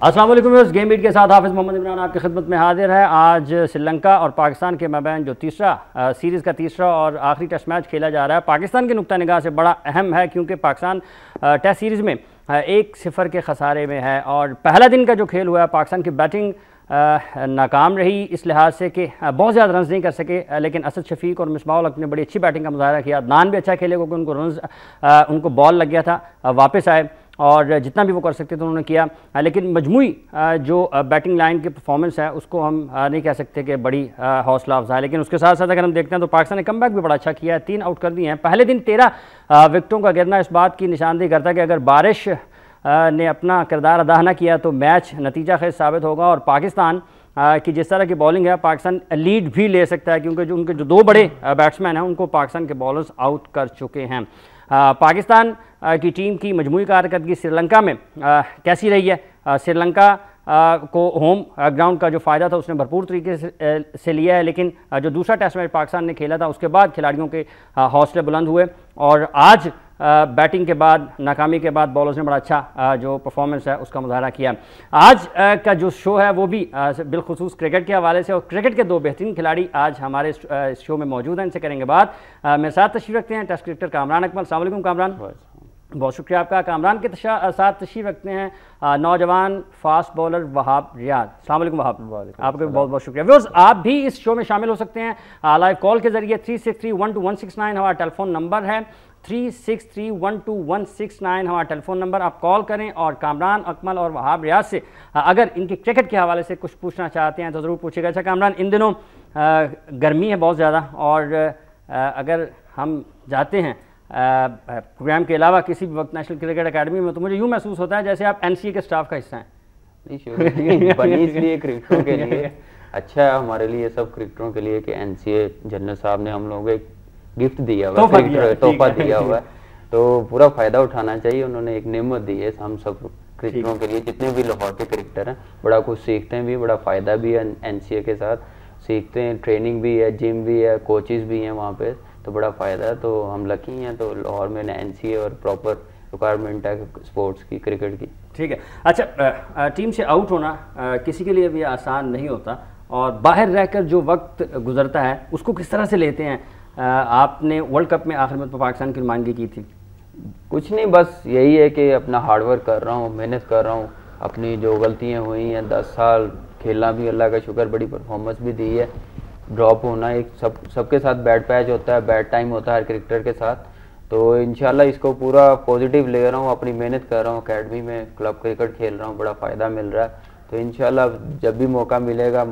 अस्सलाम वालेकुम viewers, game beat के साथ हाफिज़ मोहम्मद इमरान आपकी खिदमत में हाजिर है। आज श्रीलंका और पाकिस्तान के माबैन जो सीरीज़ का तीसरा और आखिरी टेस्ट मैच खेला जा रहा है, पाकिस्तान के नुक्ता निगाह से बड़ा अहम है क्योंकि पाकिस्तान टेस्ट सीरीज़ में 1-0 के खसारे में है और पहला दिन का जो खेल हुआ है पाकिस्तान की बैटिंग नाकाम रही इस लिहाज से कि बहुत ज़्यादा रन्स नहीं कर सके, लेकिन असद शफीक और मिसबाह उल हक ने बड़ी अच्छी बैटिंग का मुजाहरा किया। अदनान भी अच्छा खेले क्योंकि उनको उनको बॉल लग गया था, वापस आए और जितना भी वो कर सकते थे उन्होंने किया। लेकिन मजमूई जो बैटिंग लाइन की परफॉर्मेंस है उसको हम नहीं कह सकते कि बड़ी हौसला अफजा है। लेकिन उसके साथ साथ अगर हम देखते हैं तो पाकिस्तान ने कमबैक भी बड़ा अच्छा किया है, 3 आउट कर दिए हैं। पहले दिन 13 विकेटों का गिरना इस बात की निशानदेही करता है कि अगर बारिश ने अपना किरदार अदा न किया तो मैच नतीजा खेज साबित होगा और पाकिस्तान कि जिस तरह की बॉलिंग है पाकिस्तान लीड भी ले सकता है क्योंकि उनके जो 2 बड़े बैट्समैन हैं उनको पाकिस्तान के बॉलर्स आउट कर चुके हैं। पाकिस्तान की टीम की मजमूई कारकर्दगी श्रीलंका में कैसी रही है? श्रीलंका को होम ग्राउंड का जो फ़ायदा था उसने भरपूर तरीके से लिया है, लेकिन जो दूसरा टेस्ट मैच पाकिस्तान ने खेला था उसके बाद खिलाड़ियों के हौसले बुलंद हुए और आज बैटिंग के बाद नाकामी के बाद बॉलर्स ने बड़ा अच्छा जो परफॉर्मेंस है उसका मुजाहरा किया। आज का जो शो है वो भी बिलखुसूस क्रिकेट के हवाले से और क्रिकेट के 2 बेहतरीन खिलाड़ी आज हमारे इस शो में मौजूद हैं, इनसे करेंगे बात। मेरे साथ तशरीफ़ रखते हैं टेस्ट क्रिकेटर कामरान अकमल। अस्सलाम वालेकुम कामरान। बहुत शुक्रिया आपका। कामरान के साथ तशरीफ़ रखते हैं नौजवान फास्ट बॉलर वहाब रियाद। अस्सलाम वालेकुम वहाब, आपका भी बहुत बहुत शुक्रिया। व्यूअर्स, आप भी इस शो में शामिल हो सकते हैं लाइव कॉल के जरिए। 363121169 हमारा टेलीफोन नंबर है, 363121169 हमारा टेलीफोन नंबर। आप कॉल करें और कामरान अकमल और वहाब रियाज से अगर इनके क्रिकेट के हवाले से कुछ पूछना चाहते हैं तो ज़रूर पूछिएगा। अच्छा कामरान, इन दिनों गर्मी है बहुत ज़्यादा और अगर हम जाते हैं प्रोग्राम के अलावा किसी भी वक्त नेशनल क्रिकेट अकेडमी में तो मुझे यूँ महसूस होता है जैसे आप NCA के स्टाफ का हिस्सा हैं। बनी इसलिए क्रिकेटरों के लिए अच्छा है, हमारे लिए सब क्रिकेटरों के लिए कि NCA जनरल साहब ने हम लोगों को एक गिफ्ट दिया हुआ है, तोहफा दिया हुआ है, तो पूरा फ़ायदा उठाना चाहिए। उन्होंने एक नेमत दी है हम सब क्रिकेटरों के लिए, जितने भी लाहौर के क्रिकेटर हैं बड़ा कुछ सीखते हैं भी, बड़ा फ़ायदा भी है NCA के साथ सीखते हैं, ट्रेनिंग भी है, जिम भी है, कोचेज़ भी हैं वहाँ पे, तो बड़ा फ़ायदा है। तो हम लकी हैं तो लाहौर में NCA और प्रॉपर रिक्वायरमेंट है स्पोर्ट्स की, क्रिकेट की। ठीक है। अच्छा, टीम से आउट होना किसी के लिए भी आसान नहीं होता और बाहर रहकर जो वक्त गुजरता है उसको किस तरह से लेते हैं? आपने वर्ल्ड कप में आखिर में तो पाकिस्तान की नुमाइंदगी की थी। कुछ नहीं, बस यही है कि अपना हार्डवर्क कर रहा हूँ, मेहनत कर रहा हूँ, अपनी जो गलतियाँ हुई हैं 10 साल खेलना भी अल्लाह का शुक्र, बड़ी परफॉर्मेंस भी दी है। ड्रॉप होना एक सबके साथ बैड पैच होता है, बैड टाइम होता है हर क्रिकेटर के साथ, तो इंशाल्लाह इसको पूरा पॉजिटिव ले रहा हूँ, अपनी मेहनत कर रहा हूँ, अकेडमी में क्लब क्रिकेट खेल रहा हूँ, बड़ा फ़ायदा मिल रहा है। तो इंशाल्लाह जब भी मौका मिलेगा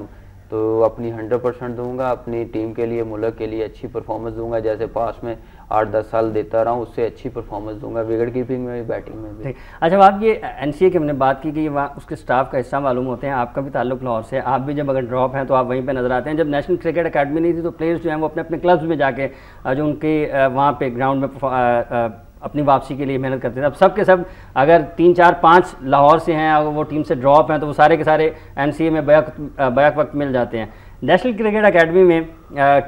तो अपनी 100% दूंगा, अपनी टीम के लिए, मुल्क के लिए अच्छी परफॉर्मेंस दूंगा, जैसे पास में 8-10 साल देता रहा हूँ उससे अच्छी परफॉर्मेंस दूंगा, विकेट कीपिंग में भी, बैटिंग में भी। अच्छा, आप ये NCA की हमने बात की कि ये वहाँ उसके स्टाफ का हिस्सा मालूम होते हैं, आपका भी ताल्लुक लाहौर से, आप भी जब अगर ड्रॉप हैं तो आप वहीं पर नजर आते हैं। जब नेशनल क्रिकेट अकेडमी नहीं थी तो प्लेयर्स जो हैं वो अपने अपने क्लब्स में जाके जो उनके वहाँ पर ग्राउंड में अपनी वापसी के लिए मेहनत करते थे। अब सब के सब अगर 3-4-5 लाहौर से हैं, अगर वो टीम से ड्रॉप हैं तो वो सारे के सारे NCA में बैक वक्त मिल जाते हैं। नेशनल क्रिकेट अकेडमी में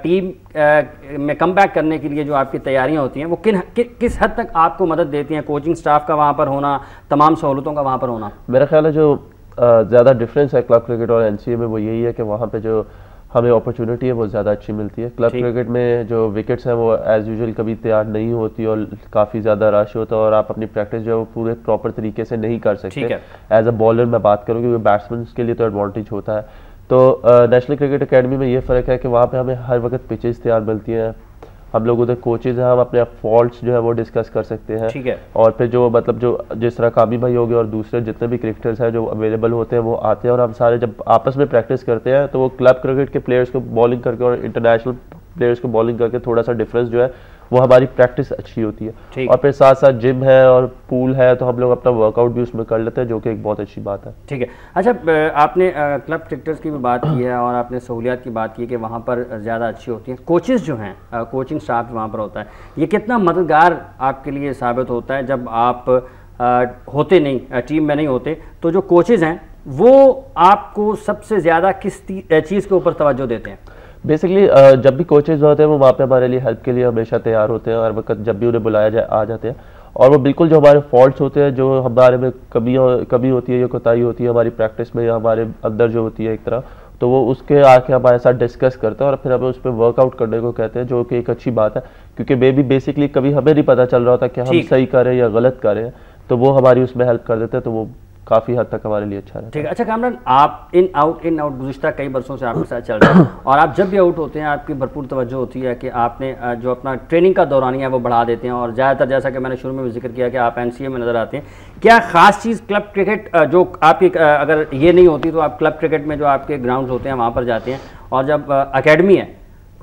टीम में कम बैक करने के लिए जो आपकी तैयारियां होती हैं वो किस हद तक आपको मदद देती हैं? कोचिंग स्टाफ का वहाँ पर होना, तमाम सहूलतों का वहाँ पर होना? मेरा ख्याल है जो ज़्यादा डिफरेंस है क्लब क्रिकेट और NCA में वो यही है कि वहाँ पे जो हमें अपॉर्चुनिटी है वो ज़्यादा अच्छी मिलती है। क्लब क्रिकेट में जो विकेट्स हैं वो एज़ यूजुअल कभी तैयार नहीं होती और काफ़ी ज़्यादा रश होता है और आप अपनी प्रैक्टिस जो है वो पूरे प्रॉपर तरीके से नहीं कर सकते। एज अ बॉलर मैं बात करूँ क्योंकि बैट्समैन के लिए तो एडवांटेज होता है। तो नेशनल क्रिकेट अकेडमी में ये फ़र्क है कि वहाँ पे हमें हर वक्त पिचेस तैयार मिलती हैं, हम लोग उधर कोचेज़ हैं, हम अपने फॉल्ट्स जो है वो डिस्कस कर सकते हैं। ठीक है। और फिर जो मतलब जो जिस तरह कामी भाई हो गए और दूसरे जितने भी क्रिकेटर्स हैं जो अवेलेबल होते हैं वो आते हैं और हम सारे जब आपस में प्रैक्टिस करते हैं तो वो क्लब क्रिकेट के प्लेयर्स को बॉलिंग करके और इंटरनेशनल प्लेयर्स को बॉलिंग करके थोड़ा सा डिफरेंस जो है वो हमारी प्रैक्टिस अच्छी होती है। और फिर साथ साथ जिम है और पूल है तो हम लोग अपना वर्कआउट भी उसमें कर लेते हैं, जो कि एक बहुत अच्छी बात है। ठीक है। अच्छा, आपने क्लब क्रिकेटर्स की भी बात की है और आपने सहूलियात की बात की कि वहाँ पर ज़्यादा अच्छी होती हैं। कोचेज़ जो हैं, कोचिंग स्टाफ वहाँ पर होता है, ये कितना मददगार आपके लिए साबित होता है जब आप होते नहीं, टीम में नहीं होते, तो जो कोचेज़ हैं वो आपको सबसे ज़्यादा किस चीज़ के ऊपर तवज्जो देते हैं? बेसिकली जब भी कोचेज होते हैं वो वहाँ पे हमारे लिए हेल्प के लिए हमेशा तैयार होते हैं, हर वक्त जब भी उन्हें बुलाया जाए आ जाते हैं। और वो बिल्कुल जो हमारे फॉल्ट्स होते हैं, जो हमारे में कमी होती है या कोताही होती है हमारी प्रैक्टिस में या हमारे अंदर जो होती है एक तरह, तो वो उसके आके हमारे साथ डिस्कस करते हैं और फिर हमें उस पर वर्कआउट करने को कहते हैं, जो कि एक अच्छी बात है, क्योंकि बेबी बेसिकली कभी हमें नहीं पता चल रहा होता कि हम सही कर रहे हैं या गलत कर रहे हैं, तो वो हमारी उसमें हेल्प कर देते हैं, तो वो काफ़ी हद तक हमारे लिए अच्छा है। ठीक है। अच्छा कामरान, आप इन आउट गुज़िश्ता कई बरसों से आपके साथ चल रहे हैं और आप जब भी आउट होते हैं आपकी भरपूर तवज्जो होती है कि आपने जो अपना ट्रेनिंग का दौरानिया है वो बढ़ा देते हैं, और ज़्यादातर जैसा कि मैंने शुरू में भी जिक्र किया कि आप NCA में नज़र आते हैं। क्या ख़ास चीज़ क्लब क्रिकेट जो आपकी अगर ये नहीं होती तो आप क्लब क्रिकेट में जो आपके ग्राउंड होते हैं वहाँ पर जाते हैं, और जब अकेडमी है,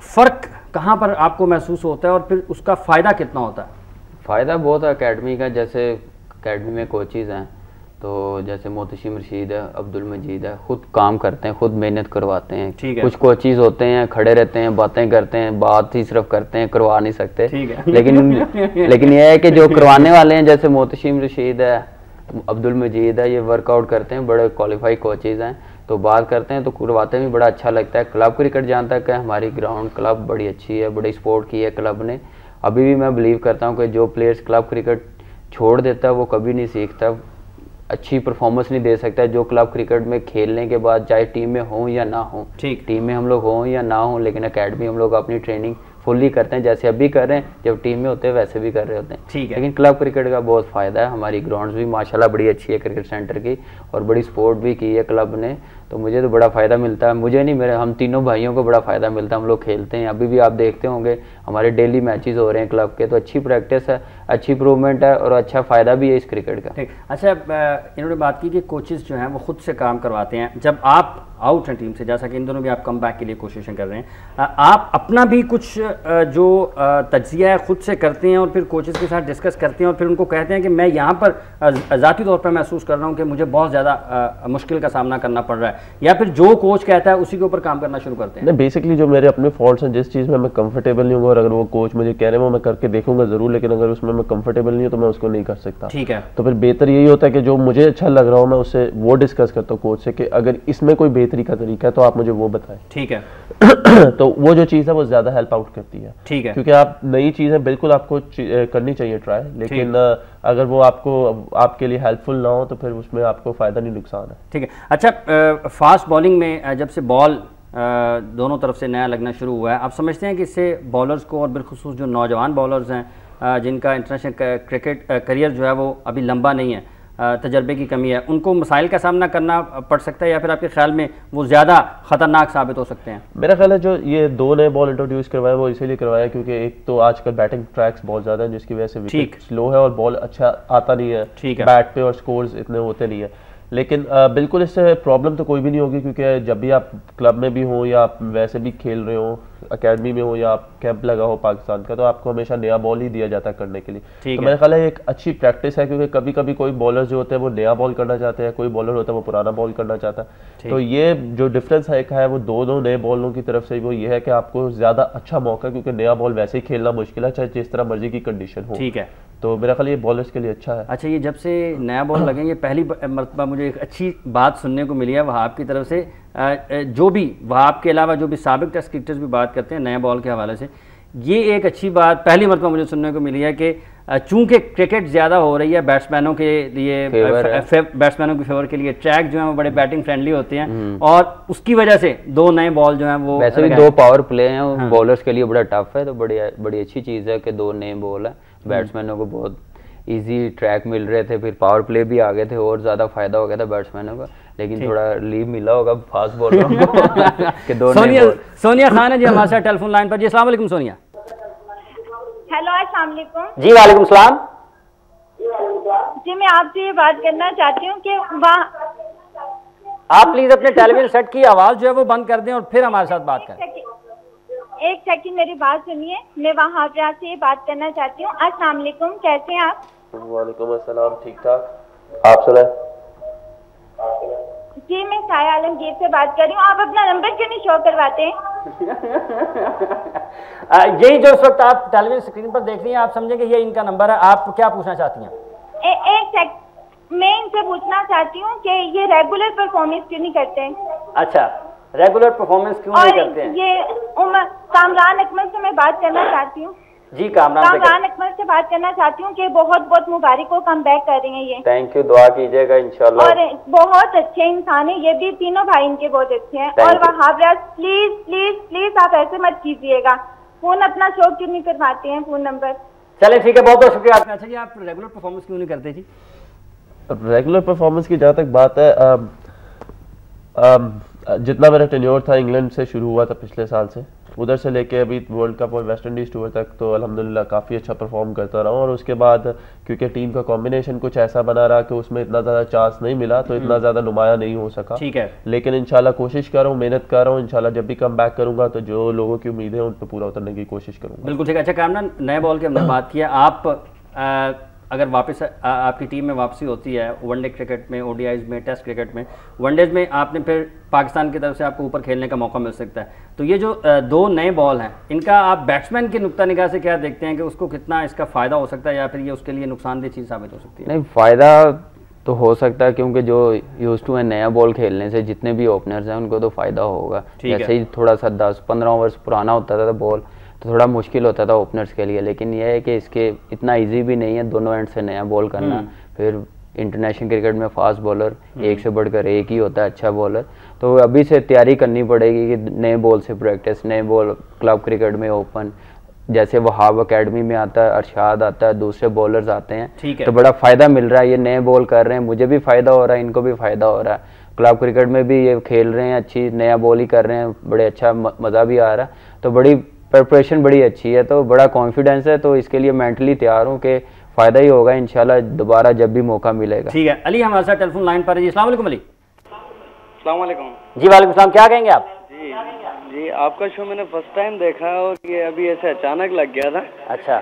फ़र्क कहाँ पर आपको महसूस होता है और फिर उसका फ़ायदा कितना होता है? फ़ायदा बहुत है अकेडमी का। जैसे अकेडमी में कोचेज़ हैं, तो जैसे मोहतशिम रशीद है, अब्दुल मजीद है, खुद काम करते हैं, खुद मेहनत करवाते हैं। कुछ कोचेज़ होते हैं खड़े रहते हैं, बातें करते हैं, बात ही सिर्फ करते हैं, करवा नहीं सकते। लेकिन यह है कि जो करवाने वाले हैं, जैसे मोहतशिम रशीद है, अब्दुल मजीद है, ये वर्कआउट करते हैं, बड़े क्वालिफाइड कोचेज़ हैं, तो बात करते हैं तो करवाते भी बड़ा अच्छा लगता है। क्लब क्रिकेट जहाँ तक है, हमारी ग्राउंड क्लब बड़ी अच्छी है, बड़ी सपोर्ट की है क्लब ने। अभी भी मैं बिलीव करता हूँ कि जो प्लेयर्स क्लब क्रिकेट छोड़ देता है वो कभी नहीं सीखता, अच्छी परफॉर्मेंस नहीं दे सकता है। जो क्लब क्रिकेट में खेलने के बाद, चाहे टीम में हो या ना हो, टीम में हम लोग हों या ना हो, लेकिन एकेडमी हम लोग अपनी ट्रेनिंग फुल्ली करते हैं, जैसे अभी कर रहे हैं, जब टीम में होते हैं वैसे भी कर रहे होते हैं। ठीक है। लेकिन क्लब क्रिकेट का बहुत फ़ायदा है। हमारी ग्राउंड्स भी माशाल्लाह बड़ी अच्छी है क्रिकेट सेंटर की, और बड़ी सपोर्ट भी की है क्लब ने, तो मुझे तो बड़ा फ़ायदा मिलता है। मुझे नहीं, मेरे हम तीनों भाइयों को बड़ा फ़ायदा मिलता है। हम लोग खेलते हैं, अभी भी आप देखते होंगे हमारे डेली मैचेस हो रहे हैं क्लब के, तो अच्छी प्रैक्टिस है, अच्छी इंप्रूवमेंट है और अच्छा फ़ायदा भी है इस क्रिकेट का। ठीक। अच्छा, इन्होंने बात की कि कोचेज़ जो हैं वो खुद से काम करवाते हैं। जब आप आउट हैं टीम से, जैसा कि इन दोनों भी आप कम बैक के लिए कोशिशें कर रहे हैं, आप अपना भी कुछ जो तज्जिया है खुद से करते हैं और फिर कोचेज़ के साथ डिस्कस करते हैं और फिर उनको कहते हैं कि मैं यहाँ पर ज़ाती तौर पर महसूस कर रहा हूँ कि मुझे बहुत ज़्यादा मुश्किल का सामना करना पड़ रहा है, या फिर जो कोच कहता है उसी के ऊपर काम करना शुरू करते हैं? नहीं, बेसिकली जो मेरे अपने फॉल्ट्स हैं, जिस चीज़ में मैं कंफर्टेबल नहीं हूँ, और अगर वो कोच मुझे कह रहे हैं वो मैं करके देखूंगा ज़रूर, लेकिन अगर उसमें मैं कंफर्टेबल नहीं हूँ तो मैं उसको नहीं कर सकता। ठीक है। तो फिर बेहतर यही होता है कि जो मुझे अच्छा लग रहा हो मैं उससे वो डिस्कस करता हूँ कोच से कि अगर इसमें कोई बेहतरी का तरीका है तो आप मुझे वो बताएं। ठीक है। तो वो जो चीज़ है वो ज़्यादा हेल्प आउट करती है। ठीक है। क्योंकि आप नई चीज़ें बिल्कुल आपको करनी चाहिए ट्राई, लेकिन अगर वो आपके लिए हेल्पफुल ना हो तो फिर उसमें आपको फ़ायदा नहीं नुकसान है। ठीक है। अच्छा, फास्ट बॉलिंग में जब से बॉल दोनों तरफ से नया लगना शुरू हुआ है, आप समझते हैं कि इससे बॉलर्स को, और बिलखुसूस जो नौजवान बॉलर्स हैं जिनका इंटरनेशनल क्रिकेट करियर जो है वो अभी लंबा नहीं है, तजर्बे की कमी है, उनको मसाइल का सामना करना पड़ सकता है, या फिर आपके ख्याल में वो ज़्यादा ख़तरनाक साबित हो सकते हैं? मेरा ख्याल है जो ये 2 नए बॉल इंट्रोड्यूस करवाए वो इसीलिए करवाया क्योंकि एक तो आजकल बैटिंग ट्रैक्स बहुत ज़्यादा हैं, जिसकी वजह से विकेट स्लो है और बॉल अच्छा आता नहीं है, बैट पे और स्कोर्स इतने होते नहीं है। लेकिन बिल्कुल इससे प्रॉब्लम तो कोई भी नहीं होगी, क्योंकि जब भी आप क्लब में भी हो या आप वैसे भी खेल रहे हो, एकेडमी में हो या आप कैंप लगा हो पाकिस्तान का, तो आपको हमेशा नया बॉल ही दिया जाता है करने के लिए। तो मेरा ख्याल है एक अच्छी प्रैक्टिस है, क्योंकि कभी कभी कोई बॉलर जो होते हैं वो नया बॉल करना चाहते हैं, कोई बॉलर होता है वो पुराना बॉल करना चाहता है। तो ये जो डिफरेंस है वो दोनों नए बॉलों की तरफ से वो ये है कि आपको ज़्यादा अच्छा मौका, क्योंकि नया बॉल वैसे ही खेलना मुश्किल है चाहे जिस तरह मर्जी की कंडीशन हो। ठीक है। तो मेरा ख्याल ये बॉलर्स के लिए अच्छा है। अच्छा, ये जब से नया बॉल लगेंगे, पहली मरतबा मुझे एक अच्छी बात सुनने को मिली है वहाब की तरफ से, जो भी वहाब के अलावा जो भी साबिक टेस्ट क्रिकेटर्स भी बात करते हैं नए बॉल के हवाले से, ये एक अच्छी बात पहली मरतबा मुझे सुनने को मिली है कि चूंकि क्रिकेट ज़्यादा हो रही है, बैट्समैनों के लिए, बैट्समैनों के फेवर के लिए ट्रैक जो है वो बड़े बैटिंग फ्रेंडली होते हैं, और उसकी वजह से 2 नए बॉल जो हैं वो, वैसे भी 2 पावर प्ले हैं, बॉलर्स के लिए बड़ा टफ है, तो बड़ी अच्छी चीज़ है कि 2 नए बॉल हैं। बैट्समैनों को बहुत इजी ट्रैक मिल रहे थे, फिर पावर प्ले भी आ गए थे और ज़्यादा फायदा हो गया था बैट्समैनों का, लेकिन थोड़ा रिलीफ मिला होगा फास्ट बॉलरों को कि 2 नए बॉल। सोनिया खान है जी हमारे साथ टेलीफोन लाइन पर। जी अस्सलाम वालेकुम सोनिया। हेलो, अस्सलाम वालेकुम। जी वालेकुम सलाम। जी मैं आपसे ये बात करना चाहती हूँ कि आप प्लीज अपने टेलीविजन सेट की आवाज़ जो है वो बंद कर दें और फिर हमारे साथ बात करें। एक सेकंड मेरी बात सुनिए, मैं वहाँ पे आपसे ये बात करना चाहती हूँ। अस्सलाम वालेकुम, कैसे हैं आप? वालेकुम अस्सलाम, ठीक ठाक, आप सुनाएं? जी मैं साया आलमगीर से बात कर रही हूँ। आप अपना नंबर क्यों नहीं शो करवाते हैं? यही जो इस वक्त आप टेलीविजन स्क्रीन पर देख रही हैं, आप समझेंगे ये इनका नंबर है। आप क्या पूछना चाहती हैं? एक सेकंड, मैं इनसे पूछना चाहती हूँ कि ये रेगुलर परफॉर्मेंस क्यों नहीं करते हैं? अच्छा, रेगुलर परफॉर्मेंस क्यों नहीं करते हैं? ये कामरान अकमल से मैं बात करना चाहती हूँ। जी कामरान अकमल से बात करना चाहती हूँ कि बहुत बहुत मुबारक हो, कम बैक कर रही हैं ये। थैंक यू, दुआ कीजिएगा इंशाल्लाह। और बहुत अच्छे इंसान है ये भी, तीनों भाई इनके बहुत अच्छे हैं। और Wahab Riaz please please please आप ऐसे मत कीजिएगा, फोन अपना शो क्यों नहीं करवाते हैं, फोन नंबर। चले ठीक है, बहुत बहुत शुक्रिया आपका। अच्छा जी, आप रेगुलर परफॉर्मेंस क्यों नहीं करते जी? रेगुलर परफॉर्मेंस की जहाँ तक बात है, जितना मेरा टेन्योर था इंग्लैंड से शुरू हुआ था पिछले साल से, उधर से लेके अभी वर्ल्ड कप और वेस्ट इंडीज़ टूर तक तो अल्हम्दुलिल्लाह काफ़ी अच्छा परफॉर्म करता रहा हूँ। और उसके बाद क्योंकि टीम का कॉम्बिनेशन कुछ ऐसा बना रहा कि उसमें इतना ज़्यादा चांस नहीं मिला, तो इतना ज़्यादा नुमाया नहीं हो सका। ठीक है, लेकिन इंशाल्लाह कोशिश कर रहा हूँ, मेहनत कर रहा हूँ। इंशाल्लाह जब भी कम बैक करूँगा तो जो लोगों की उम्मीद है उन पर पूरा उतरने की कोशिश करूँगा। बिल्कुल ठीक है। अच्छा कामरान, नए बॉल की हमने बात किया, आप अगर वापस आपकी टीम में वापसी होती है वनडे क्रिकेट में, ओडीआईज में, टेस्ट क्रिकेट में, वनडेज में आपने फिर पाकिस्तान की तरफ से आपको ऊपर खेलने का मौका मिल सकता है, तो ये जो दो नए बॉल हैं इनका आप बैट्समैन की नुक्ता निगाह से क्या देखते हैं कि उसको कितना इसका फ़ायदा हो सकता है या फिर ये उसके लिए नुकसानदेह चीज़ साबित हो सकती है? नहीं, फ़ायदा तो हो सकता है क्योंकि जो यूज टू है नया बॉल खेलने से, जितने भी ओपनर्स हैं उनको तो फ़ायदा होगा। जैसे ही थोड़ा सा 10-15 ओवर्स पुराना होता था बॉल तो थोड़ा मुश्किल होता था ओपनर्स के लिए, लेकिन यह है कि इसके इतना इजी भी नहीं है दोनों एंड से नया बॉल करना। फिर इंटरनेशनल क्रिकेट में फास्ट बॉलर एक से बढ़कर एक ही होता है, अच्छा बॉलर। तो अभी से तैयारी करनी पड़ेगी कि नए बॉल से प्रैक्टिस, नए बॉल क्लब क्रिकेट में ओपन, जैसे वहाब अकेडमी में आता है, अरशाद आता है, दूसरे बॉलर्स आते हैं, तो बड़ा फ़ायदा मिल रहा है। ये नए बॉल कर रहे हैं, मुझे भी फ़ायदा हो रहा है, इनको भी फ़ायदा हो रहा है। क्लब क्रिकेट में भी ये खेल रहे हैं, अच्छी नया बॉल ही कर रहे हैं, बड़े अच्छा मज़ा भी आ रहा है। तो बड़ी प्रिपरेशन बड़ी अच्छी है, तो बड़ा कॉन्फिडेंस है, तो इसके लिए मेंटली तैयार हूँ कि फ़ायदा ही होगा इंशाल्लाह दोबारा जब भी मौका मिलेगा। ठीक है, अली हमारे साथ टेलीफोन लाइन पर है जी। अस्सलाम वालेकुम अली। अस्सलाम वालेकुम जी। वालेकुम सलाम, क्या कहेंगे आप? जी आपका शो मैंने फर्स्ट टाइम देखा और ये अभी ऐसे अचानक लग गया था। अच्छा।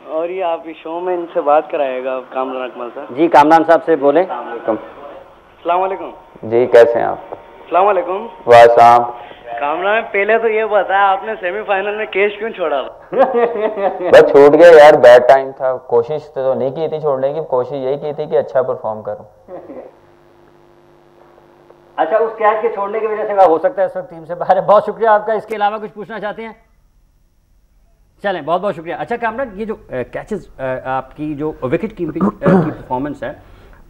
और ये आप इस शो में इनसे बात कराएगा कामरान अकमल साहब? जी कामरान साहब से बोले। अस्सलाम वालेकुम। जी कैसे हैं आप? अस्सलाम वालेकुम। वाह कामरान, पहले तो ये बताया आपने सेमीफाइनल में केस क्यों छोड़ा था? बस छूट गया यार, बैड टाइम था। कोशिश तो नहीं की थी छोड़ने की, कोशिश यही की थी कि अच्छा परफॉर्म करूं। अच्छा, उस कैच के छोड़ने की वजह से हो सकता है इस वक्त टीम से बाहर है। बहुत शुक्रिया आपका। इसके अलावा कुछ पूछना चाहते हैं? चलें, बहुत बहुत शुक्रिया। अच्छा कामरान, ये जो कैचेस आपकी जो विकेट कीपिंग की परफॉर्मेंस है,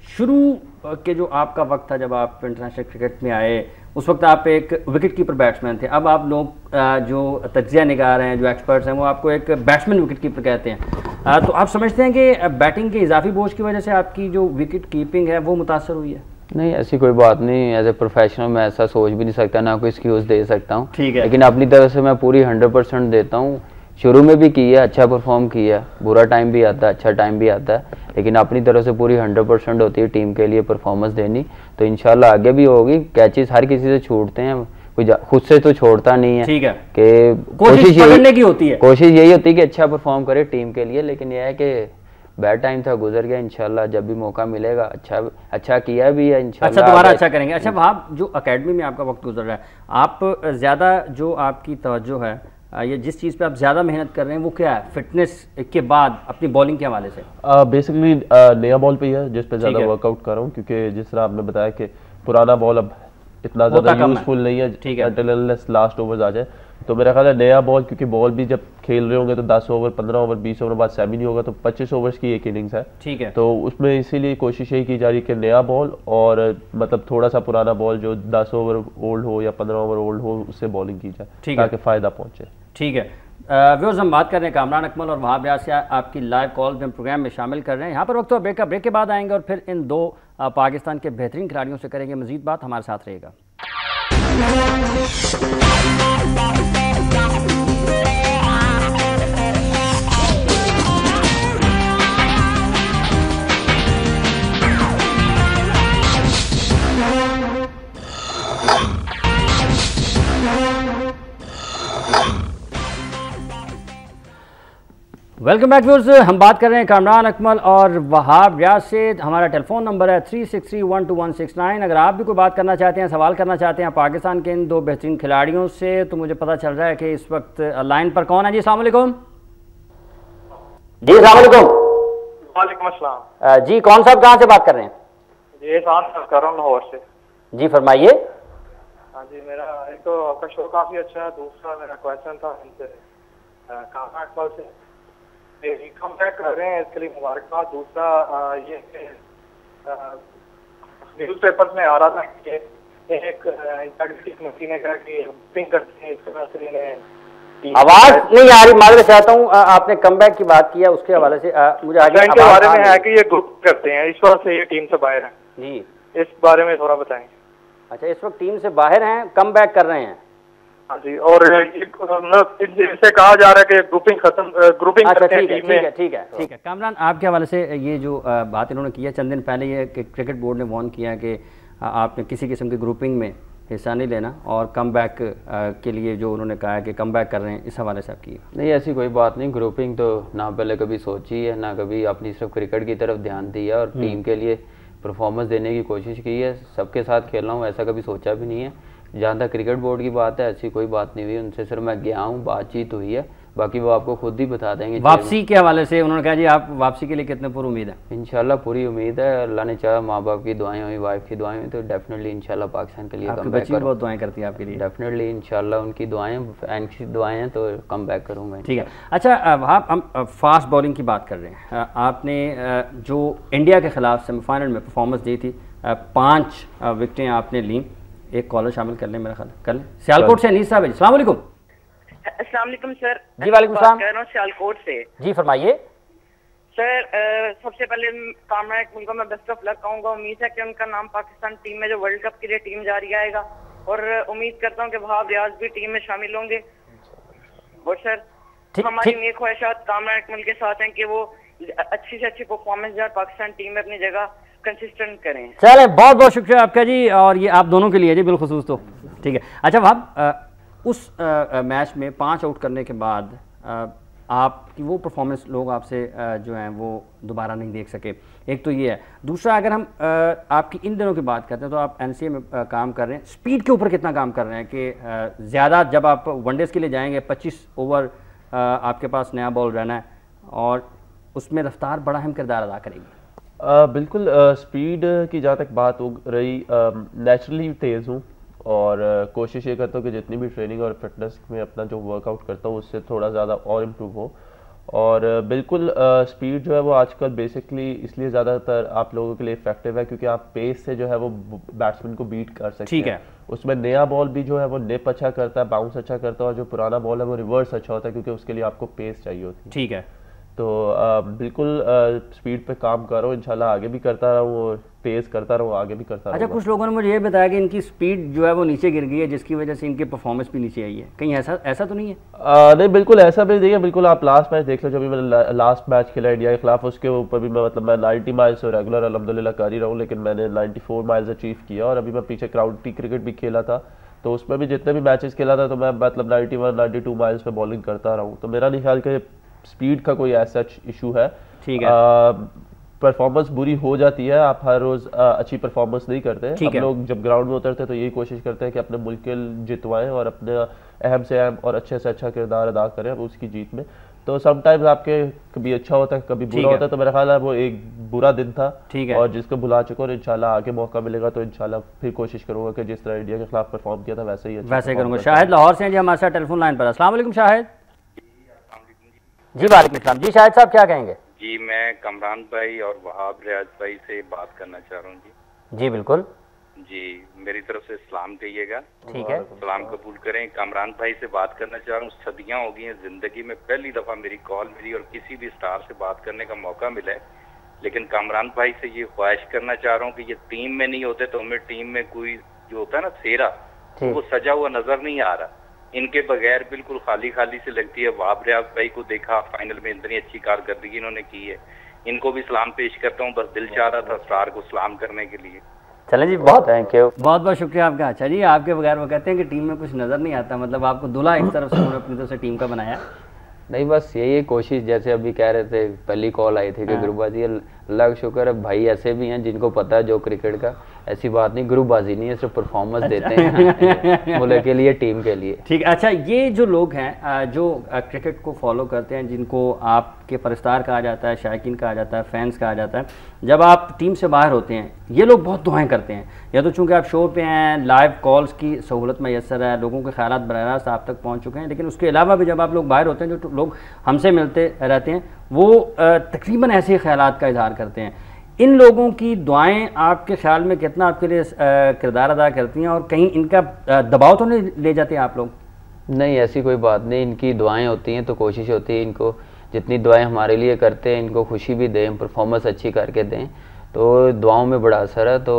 शुरू के जो आपका वक्त था जब आप इंटरनेशनल क्रिकेट में आए, उस वक्त आप एक विकेट कीपर बैट्समैन थे। अब आप लोग जो तज्जिया निगार हैं, जो एक्सपर्ट्स हैं, वो आपको एक बैट्समैन विकेट कीपर कहते हैं। तो आप समझते हैं कि बैटिंग के इजाफी बोझ की वजह से आपकी जो विकेट कीपिंग है वो मुतासर हुई है? नहीं, ऐसी कोई बात नहीं। एज ए प्रोफेशनल मैं ऐसा सोच भी नहीं सकता, ना कोई एक्सक्यूज़ दे सकता हूँ। ठीक है, लेकिन अपनी तरफ से मैं पूरी 100% देता हूँ। शुरू में भी किया, अच्छा परफॉर्म किया, बुरा टाइम भी आता है, अच्छा टाइम भी आता है, लेकिन अपनी तरफ से पूरी 100% होती है टीम के लिए परफॉर्मेंस देनी। तो इंशाल्लाह आगे भी होगी। कैचेस हर किसी से छूटते हैं, कोई खुद से तो छोड़ता नहीं है। ठीक है, कि कोशिश पकड़ने की होती है, कोशिश यही होती है कि अच्छा परफॉर्म करे टीम के लिए। लेकिन यह है कि बैड टाइम था, गुजर गया। इंशाल्लाह जब भी मौका मिलेगा अच्छा किया भी है, इंशाल्लाह अच्छा दोबारा अच्छा करेंगे। अच्छा वहाँ जो अकेडमी में आपका वक्त गुजर रहा है, आप ज़्यादा जो आपकी तवज्जो है, ये जिस चीज़ पे आप ज़्यादा मेहनत कर रहे हैं वो क्या है फिटनेस के बाद अपनी बॉलिंग के हवाले से? बेसिकली नया बॉल पे ही है जिस पे ज़्यादा वर्कआउट कर रहा हूँ, क्योंकि जिस तरह आपने बताया कि पुराना बॉल अब इतना ज़्यादा यूजफुल नहीं है until unless लास्ट ओवर्स आ जाए। तो मेरा ख्याल है नया बॉल, क्योंकि बॉल भी जब खेल रहे होंगे तो 10 ओवर 15 ओवर 20 ओवर बाद सेमी नहीं होगा, तो 25 ओवर्स की एक इनिंग्स है। ठीक है, तो उसमें इसीलिए कोशिश यही की जा रही है कि नया बॉल और मतलब थोड़ा सा पुराना बॉल जो 10 ओवर ओल्ड हो या 15 ओवर ओल्ड हो, उससे बॉलिंग की जाए ताकि फ़ायदा पहुँचे। ठीक है व्यूअर्स, हम बात कर रहे हैं कामरान अकमल और वहाब रियाज से। आपकी लाइव कॉल भी हम प्रोग्राम में शामिल कर रहे हैं। यहाँ पर वक्त ब्रेक के बाद आएंगे और फिर इन दो पाकिस्तान के बेहतरीन खिलाड़ियों से करेंगे मजीद बात। हमारे साथ रहेगा। वेलकम बैक व्यूअर्स, हम बात कर रहे हैं कामरान अकमल और वहाब रियाज से। हमारा टेलीफोन नंबर है 36312169। अगर आप भी कोई बात करना चाहते हैं, सवाल करना चाहते हैं पाकिस्तान के इन दो बेहतरीन खिलाड़ियों से, तो मुझे पता चल रहा है कि इस वक्त लाइन पर कौन है। जी अस्सलाम वालेकुम। जी अस्सलाम वालेकुम। वालेकुम अस्सलाम। जी कौन साहब कहाँ से बात कर रहे हैं? जी साहब कर रहा हूँ लाहौर से। जी फरमाइए। हाँ जी, मेरा एक तो आपका शो काफ़ी अच्छा है, दूसरा मेरा क्वेश्चन था इनसे कामरान अकमल से कम बैक कर रहे हैं, इसके लिए मुबारकबाद। दूसरा ये न्यूज पेपर में आ रहा था कि एक इंटेग्रिटी कमेटी ने कहा कि पिंग करते हैं, इसके बाद इन्हें आवाज नहीं आ रही, मालूम चाहता हूँ। आपने कमबैक की बात किया, उसके हवाले से मुझे आगे के बारे में है कि ये ग्रुप करते हैं, इस वजह से ये टीम से बाहर है जी, इस बारे में थोड़ा बताएं। अच्छा, इस वक्त टीम से बाहर हैं, कम बैक कर रहे हैं। हाँ जी, और इससे कहा जा रहा है कि ग्रुपिंग करते हैं टीम में। ठीक है कामरान, आपके हवाले से ये जो बात इन्होंने की है, चंद दिन पहले ये क्रिकेट बोर्ड ने वार्न किया कि आपने किसी किस्म की ग्रुपिंग में हिस्सा नहीं लेना, और कम बैक के लिए जो उन्होंने कहा है कि कम बैक कर रहे हैं, इस हवाले से आप की? नहीं, ऐसी कोई बात नहीं। ग्रुपिंग तो ना पहले कभी सोची है, ना कभी अपनी सिर्फ क्रिकेट की तरफ ध्यान दिया और टीम के लिए परफॉर्मेंस देने की कोशिश की है। सबके साथ खेल रहा हूँ, ऐसा कभी सोचा भी नहीं है। जहाँ तक क्रिकेट बोर्ड की बात है, ऐसी कोई बात नहीं हुई उनसे, सिर्फ मैं गया हूँ, बातचीत हुई है, बाकी वो आपको खुद ही बता देंगे। वापसी के हवाले से उन्होंने कहा जी आप वापसी के लिए कितने पूरी उम्मीद है? इंशाल्लाह पूरी उम्मीद है, अल्लाह ने चाहा, माँ बाप की दुआएं हुई, वाइफ की दुआएं हुई, तो डेफिनेटली इंशाल्लाह पाकिस्तान के लिए कम बैक करूँ। बहुत दुआएं करती है आपके लिए। डेफिनेटली इंशाल्लाह उनकी दुआएं, फैंस की दुआएं हैं, तो कम बैक करूँगा। ठीक है। अच्छा, हम फास्ट बॉलिंग की बात कर रहे हैं। आपने जो इंडिया के खिलाफ सेमीफाइनल में परफॉर्मेंस दी थी, 5 विकेटें आपने ली। एक कॉलर शामिल कर लें, मेरा ख्याल कर लें। सियालकोट से अनीस साहब है, अस्सलाम वालेकुम। अस्सलाम वालेकुम सर। जी वालेकुम सलाम। कह रहा हूँ सियालकोट से। जी फरमाइए सर। सबसे पहले कामरान अकमल को मैं बेस्ट ऑफ लक कहूँगा। उम्मीद है कि उनका नाम पाकिस्तान टीम में जो वर्ल्ड कप के लिए टीम जा रही आएगा, और उम्मीद करता हूँ कि वहाब रियाज भी टीम में शामिल होंगे। और सर हमारी ये ख्वाहिशात कामरान अकमल के साथ हैं कि वो अच्छी से अच्छी परफॉर्मेंस जाए, पाकिस्तान टीम में अपनी जगह कंसिस्टेंट करें। चले, बहुत बहुत शुक्रिया आपका जी, और ये आप दोनों के लिए जी बिलखुसूस। तो ठीक है। अच्छा वहाब, उस मैच में 5 आउट करने के बाद आपकी वो परफॉर्मेंस लोग आपसे जो हैं वो दोबारा नहीं देख सके, एक तो ये है। दूसरा, अगर हम आपकी इन दिनों की बात करते हैं तो आप NCA में काम कर रहे हैं, स्पीड के ऊपर कितना काम कर रहे हैं कि ज़्यादा जब आप वनडेज़ के लिए जाएंगे 25 ओवर आपके पास नया बॉल रहना है, और उसमें रफ्तार बड़ा अहम किरदार अदा करेगी। बिल्कुल, स्पीड की जहाँ तक बात हो रही, नेचुरली तेज़ हूँ और कोशिश ये करता हूँ कि जितनी भी ट्रेनिंग और फिटनेस में अपना जो वर्कआउट करता हूँ उससे थोड़ा ज़्यादा और इम्प्रूव हो। और बिल्कुल स्पीड जो है वो आजकल बेसिकली इसलिए ज़्यादातर आप लोगों के लिए इफेक्टिव है क्योंकि आप पेस से जो है वो बैट्समैन को बीट कर सकते हैं। ठीक है। उसमें नया बॉल भी जो है वो निप अच्छा करता है, बाउंस अच्छा करता है, और जो पुराना बॉल है वो रिवर्स अच्छा होता है क्योंकि उसके लिए आपको पेस चाहिए होती है। ठीक है। तो बिल्कुल स्पीड पे काम कर रहा हूँ, इंशाल्लाह आगे भी करता रहूँ, तेज़ करता रहूँ, आगे भी करता रहूँ। अच्छा, कुछ लोगों ने मुझे ये बताया कि इनकी स्पीड जो है वो नीचे गिर गई है, जिसकी वजह से इनकी परफॉर्मेंस भी नीचे आई है। कहीं ऐसा तो नहीं है? नहीं, बिल्कुल ऐसा भी नहीं है। बिल्कुल आप लास्ट मैच देख लो, जो भी मैंने लास्ट मैच खेला इंडिया के खिलाफ, उसके ऊपर भी मैं 90 माइल्स रेगुलर अल्हम्दुलिल्लाह कर ही रहा हूँ, लेकिन मैंने 94 माइल्स अचीव किया। और अभी मैं पीछे काउंटी क्रिकेट भी खेला था, तो उसमें भी जितने भी मैचेस खेला था तो मैं 91-92 माइल्स पे बॉलिंग करता रहा हूँ। तो मेरा नहीं ख्याल कि स्पीड का कोई ऐसा इशू है। ठीक है। परफॉर्मेंस बुरी हो जाती है, आप हर रोज अच्छी परफॉर्मेंस नहीं करते। हम लोग जब ग्राउंड में उतरते हैं तो यही कोशिश करते हैं कि अपने मुल्क के जितवाएं और अपने अहम से अहम और अच्छे से अच्छा किरदार अदा करें उसकी जीत में। तो समटाइम्स आपके कभी अच्छा होता है, कभी बुरा होता है। तो मेरा ख्याल है वो एक बुरा दिन था, और जिसको भुला चुका, और इंशाल्लाह आगे मौका मिलेगा तो इंशाल्लाह फिर कोशिश करूंगा कि जिस तरह इंडिया के खिलाफ परफॉर्म किया था वैसे ही करूंगा। शाहिद लाहौर से हैं जी हमारे साथ टेलीफोन लाइन पर। अस्सलाम वालेकुम शाहिद। जी वालेकुम सलाम। जी शाहिद साहब क्या कहेंगे? जी मैं कमरान भाई और वहाब रियाज भाई से बात करना चाह रहा हूँ। जी बिल्कुल जी, मेरी तरफ से सलाम कहिएगा। ठीक है, सलाम कबूल करें। कमरान भाई से बात करना चाह रहा हूँ। सदियाँ हो गई हैं जिंदगी में, पहली दफा मेरी कॉल मिली और किसी भी स्टार से बात करने का मौका मिला है। लेकिन कमरान भाई से ये ख्वाहिश करना चाह रहा हूँ कि ये टीम में नहीं होते तो हमें टीम में कोई जो होता है ना सेहरा, वो सजा हुआ नजर नहीं आ रहा। इनके बगैर बिल्कुल खाली खाली से लगती है। वहाब रियाज भाई को देखा फाइनल में, इतनी अच्छी कारकर्दगी इन्होंने की है, इनको भी सलाम पेश करता हूँ। बस दिल चाह रहा था स्टार को सलाम करने के लिए। चलें जी, बहुत थैंक यू, बहुत बहुत शुक्रिया आपका। अच्छा जी, आपके बगैर वो कहते हैं कि टीम में कुछ नजर नहीं आता, मतलब आपको दूल्हा एक तरफ से उन्होंने अपनी तरफ से टीम का बनाया। नहीं, बस यही कोशिश, जैसे अभी कह रहे थे, पहली कॉल आई थी कि गुरुबा जी अल्लाह का शुक्र है भाई ऐसे भी हैं जिनको पता है जो क्रिकेट का, ऐसी बात नहीं, ग्रुपबाजी नहीं है, सिर्फ परफॉर्मेंस देते हैं मुल्क के लिए, टीम के लिए। ठीक है। अच्छा, ये जो लोग हैं जो क्रिकेट को फॉलो करते हैं, जिनको आपके परस्तार कहा जाता है, शायकीन कहा जाता है, फैंस कहा जाता है, जब आप टीम से बाहर होते हैं ये लोग बहुत दुआएं करते हैं। या तो चूंकि आप शो पे हैं, लाइव कॉल्स की सहूलत मैसर है, लोगों के ख्यालात बराह रास्त आप तक पहुँच चुके हैं, लेकिन उसके अलावा भी जब आप लोग बाहर होते हैं, जो लोग हमसे मिलते रहते हैं वो तकरीबन ऐसे ख्यालात का इजहार करते हैं। इन लोगों की दुआएं आपके ख्याल में कितना आपके लिए किरदार अदा करती हैं, और कहीं इनका दबाव तो नहीं ले जाते आप लोग? नहीं, ऐसी कोई बात नहीं, इनकी दुआएं होती हैं तो कोशिश होती है इनको जितनी दुआएं हमारे लिए करते हैं इनको खुशी भी दें, परफॉर्मेंस अच्छी करके दें, तो दुआओं में बड़ा असर है। तो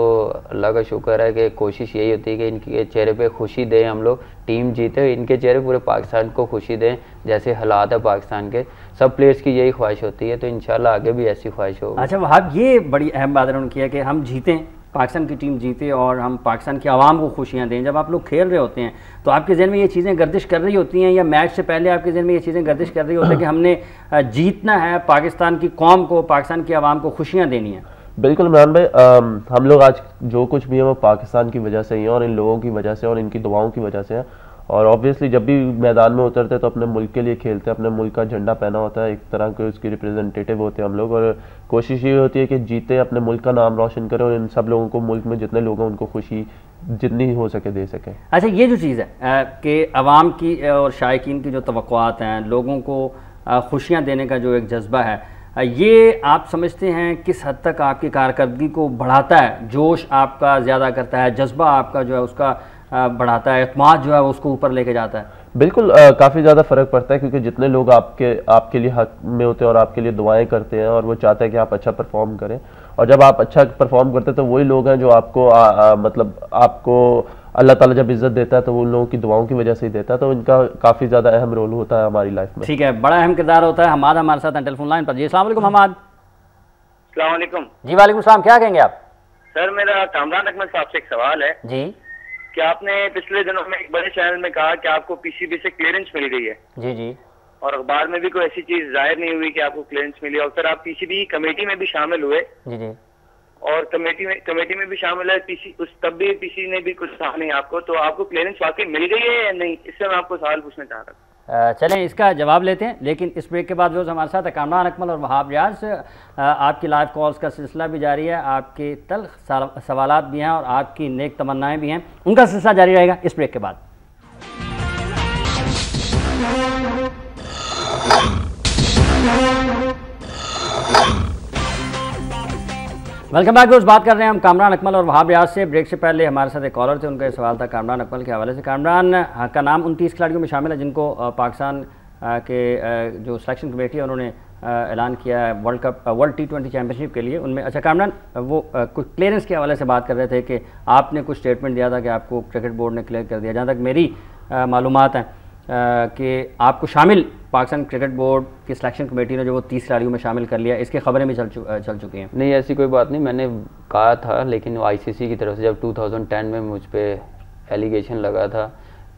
अल्लाह का शुक्र है कि कोशिश यही होती है कि इनके चेहरे पे खुशी दें हम लोग, टीम जीते, इनके चेहरे पूरे पाकिस्तान को खुशी दें। जैसे हालात है पाकिस्तान के, सब प्लेयर्स की यही ख्वाहिश होती है, तो इंशाल्लाह आगे भी ऐसी ख्वाहिश होगी। अच्छा वहाब, ये बड़ी अहम बात उन्होंने किया कि हम जीतें, पाकिस्तान की टीम जीते और हम पाकिस्तान की आवाम को खुशियाँ दें। जब आप लोग खेल रहे होते हैं तो आपके जहन में ये चीज़ें गर्दिश कर रही होती हैं, या मैच से पहले आपके जहन में ये चीज़ें गर्दिश कर रही होती हैं कि हमने जीतना है, पाकिस्तान की कौम को, पाकिस्तान की आवाम को खुशियाँ देनी है? बिल्कुल इमरान भाई, हम लोग आज जो कुछ भी है वो पाकिस्तान की वजह से ही है, और इन लोगों की वजह से और इनकी दुआओं की वजह से है। और ऑब्वियसली जब भी मैदान में उतरते हैं तो अपने मुल्क के लिए खेलते हैं, अपने मुल्क का झंडा पहना होता है, एक तरह के उसके रिप्रेजेंटेटिव होते हैं हम लोग, और कोशिश ये होती है कि जीते, अपने मुल्क का नाम रोशन करें, और इन सब लोगों को, मुल्क में जितने लोग हैं उनको खुशी जितनी हो सके दे सकें। अच्छा, ये जो चीज़ है कि अवाम की और शायकीन की जो तवक्कुआत हैं, लोगों को खुशियाँ देने का जो एक जज्बा है, ये आप समझते हैं किस हद तक आपकी कारकर्दगी को बढ़ाता है? जोश आपका ज़्यादा करता है, जज्बा आपका जो है उसका बढ़ाता है, एतमाद जो है वो उसको ऊपर लेके जाता है? बिल्कुल, काफ़ी ज़्यादा फ़र्क पड़ता है, क्योंकि जितने लोग आपके लिए हक में होते हैं और आपके लिए दुआएं करते हैं, और वो चाहते हैं कि आप अच्छा परफॉर्म करें, और जब आप अच्छा परफॉर्म करते हैं तो वही लोग हैं जो आपको मतलब आपको अल्लाह ताला जब इज्जत देता है तो वो उन लोगों की दुआओं की वजह से ही देता है, तो इनका काफ़ी ज़्यादा अहम रोल होता है हमारी लाइफ में। ठीक है, बड़ा अहम किरदार होता है। हमारा हमारे साथ टेलीफोन लाइन पर। जी अस्सलाम वालेकुम हमाद। अस्सलाम वालेकुम। जी वालेकुम सलाम, क्या कहेंगे आप? सर मेरा कामरान अकमल साहब से एक सवाल है जी। कि आपने पिछले दिनों में एक बड़े चैनल में कहा कि आपको पीसीबी से क्लियरेंस मिल गई है। जी जी। और अखबार में भी कोई ऐसी चीज जाहिर नहीं हुई कि आपको क्लियरेंस मिली, और फिर आप पीसीबी कमेटी में भी शामिल हुए। जी जी। और कमेटी में भी शामिल है पीसी, उस तब भी पीसी ने भी कुछ कहा नहीं आपको, तो आपको क्लियरेंस वाकई मिल गई है या नहीं? इससे मैं आपको सवाल पूछना चाह रहा था। चलें इसका जवाब लेते हैं, लेकिन इस ब्रेक के बाद जो हमारे साथ है कामरान अकमल और वहाब रियाज। आपकी लाइव कॉल्स का सिलसिला भी जारी है, आपके तल्ख सवालात भी हैं और आपकी नेक तमन्नाएं भी हैं, उनका सिलसिला जारी रहेगा इस ब्रेक के बाद। Welcome back. रोज बात कर रहे हैं हम कामरान अकमल और वहाब रियाज से। ब्रेक से पहले हमारे साथ एक कॉलर थे, उनका सवाल था कामरान अकमल के हवाले से। कामरान का नाम 29 खिलाड़ियों में शामिल है जिनको पाकिस्तान के जो सिलेक्शन कमेटी है उन्होंने ऐलान किया है वर्ल्ड T20 चैम्पियनशिप के लिए। उनमें अच्छा कामरान, वो कुछ क्लियरेंस के हवाले से बात कर रहे थे कि आपने कुछ स्टेटमेंट दिया था कि आपको क्रिकेट बोर्ड ने क्लियर कर दिया। जहाँ तक मेरी मालूमात हैं कि आपको शामिल पाकिस्तान क्रिकेट बोर्ड की सिलेक्शन कमेटी ने जो वो 30 खिलाड़ियों में शामिल कर लिया, इसकी खबरें भी चल चुकी हैं। नहीं, ऐसी कोई बात नहीं, मैंने कहा था, लेकिन आईसीसी की तरफ से जब 2010 में मुझ पर एलिगेशन लगा था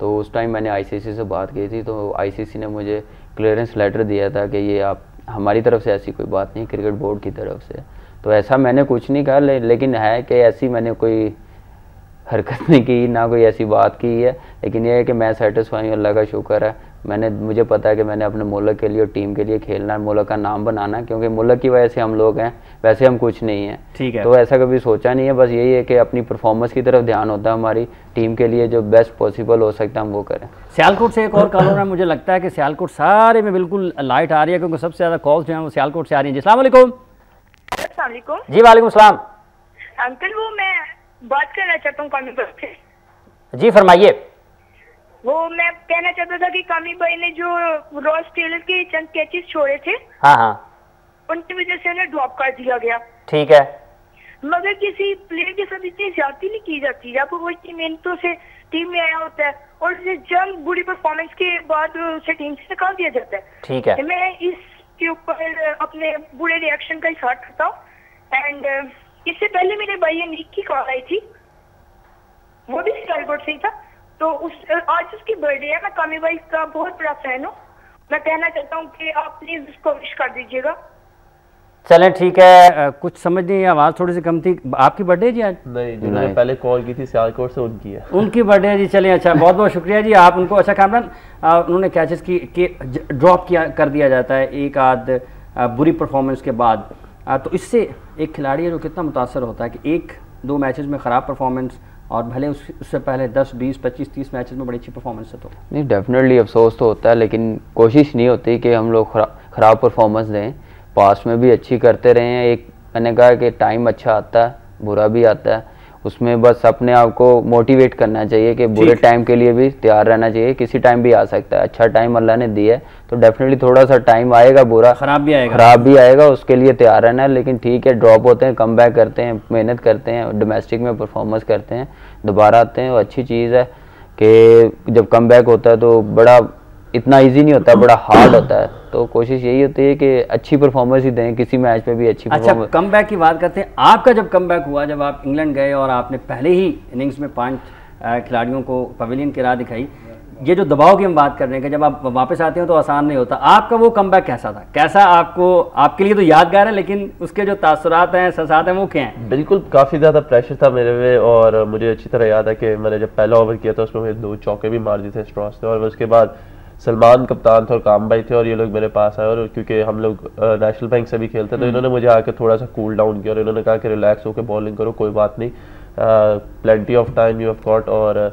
तो उस टाइम मैंने आईसीसी से बात की थी, तो आईसीसी ने मुझे क्लियरेंस लेटर दिया था कि ये आप, हमारी तरफ से ऐसी कोई बात नहीं, क्रिकेट बोर्ड की तरफ से। तो ऐसा मैंने कुछ नहीं कहा, लेकिन है कि ऐसी मैंने कोई हरकत नहीं की, ना कोई ऐसी बात की है, लेकिन यह है कि मैं सेटिस्फाई हूँ, अल्लाह का शुक्र है। मुझे पता है कि मैंने अपने मुल्क के लिए और टीम के लिए खेलना है, मुल्क का नाम बनाना, क्योंकि मुल्क की वजह से हम लोग हैं, वैसे हम कुछ नहीं हैं। ठीक है, तो ऐसा कभी सोचा नहीं है, बस यही है कि अपनी परफॉर्मेंस की तरफ ध्यान होता है, हमारी टीम के लिए जो बेस्ट पॉसिबल हो सकता है हम वो करें। सियालकोट से एक और कॉलर है, मुझे लगता है कि सियालकोट सारे में बिल्कुल लाइट आ रही है, क्योंकि सबसे ज़्यादा कॉल्स जो हैं वो सियालकोट से आ रही हैं। जी अस्सलाम वालेकुम। जी वालेकुम सलाम। अंकल, वो मैं बात करना चाहता हूँ कामी भाई से। जी फरमाइए। वो मैं कहना चाहता था कि कामी भाई ने जो रॉस टेलर के चंद कैचेस छोड़े थे, हाँ हाँ, उनकी वजह से उन्हें ड्रॉप कर दिया गया। ठीक है, मगर किसी प्लेयर के साथ इतनी ज्यादती नहीं की जाती, जब वो इतनी मेहनतों से टीम में आया होता है और उसे जंग बुरी परफॉर्मेंस के बाद उसे टीम से निकाल दिया जाता है। ठीक है, मैं इसके ऊपर अपने बुरे रिएक्शन का इजहार करता हूँ। एंड इससे पहले मेरे भाई नीक की कॉल आई थी, वो भी सियालकोट से ही था, तो आज उसकी बर्थडे है। मैं कामी भाई का बहुत बड़ा फैन हूँ, मैं कहना चाहता हूँ कि आप प्लीज उसको विश कर दीजिएगा। चलें ठीक है, कुछ समझ नहीं, आवाज़ थोड़ी सी कम थी। आपकी बर्थडे जी आज? नहीं, जिन्होंने पहले कॉल की थी सियालकोट से, उनकी है। उनकी बर्थडे है जी। चलें, अच्छा, बहुत बहुत शुक्रिया जी आप उनको। अच्छा कामरान, उन्होंने क्या चीज़ की कि ड्रॉप किया कर दिया जाता है एक आध बुरी परफॉर्मेंस के बाद, तो इससे एक खिलाड़ी है जो कितना मुतासर होता है कि एक दो मैचेस में ख़राब परफॉर्मेंस और भले उससे पहले 10 20 25 30 मैचेस में बड़ी अच्छी परफॉर्मेंस है। तो नहीं, डेफिनेटली अफसोस तो होता है, लेकिन कोशिश नहीं होती कि हम लोग ख़राब परफॉर्मेंस दें। पास्ट में भी अच्छी करते रहे हैं। एक मैंने कहा कि टाइम अच्छा आता है, बुरा भी आता है, उसमें बस अपने आप को मोटिवेट करना चाहिए कि बुरे टाइम के लिए भी तैयार रहना चाहिए। किसी टाइम भी आ सकता है। अच्छा टाइम अल्लाह ने दिया है तो डेफिनेटली थोड़ा सा टाइम आएगा, बुरा ख़राब भी आएगा, उसके लिए तैयार रहना है। लेकिन ठीक है, ड्रॉप होते हैं, कम बैक करते हैं, मेहनत करते हैं, डोमेस्टिक में परफॉर्मेंस करते हैं, दोबारा आते हैं, वो अच्छी चीज़ है कि जब कम बैक होता है तो बड़ा इतना इजी नहीं होता, बड़ा हार्ड होता है। तो कोशिश यही होती है कि अच्छी परफॉर्मेंस ही दें, किसी मैच पे भी अच्छी परफॉर्मेंस। अच्छा, कम बैक की बात करते हैं। आपका जब कम बैक हुआ, जब आप इंग्लैंड गए और आपने पहले ही इनिंग्स में 5 खिलाड़ियों को पवेलियन की राह दिखाई, ये जो दबाव की हम बात कर रहे हैं कि जब आप वापस आते हो तो आसान नहीं होता, आपका वो कम बैक कैसा था? कैसा आपको, आपके लिए तो यादगार है, लेकिन उसके जो तासुरात हैं, एहसासात हैं, वो क्या हैं? बिल्कुल, काफ़ी ज़्यादा प्रेशर था मेरे पे और मुझे अच्छी तरह याद है कि मैंने जब पहला ओवर किया था उसमें मैंने 2 चौके भी मार दिए थे स्ट्रॉस ने, और उसके बाद सलमान कप्तान थे और काम भाई थे और ये लोग मेरे पास आए, और क्योंकि हम लोग नेशनल बैंक से भी खेलते तो इन्होंने मुझे आके थोड़ा सा कूल डाउन किया और इन्होंने कहा कि रिलैक्स होकर बॉलिंग करो, कोई बात नहीं, plenty of time you have got, और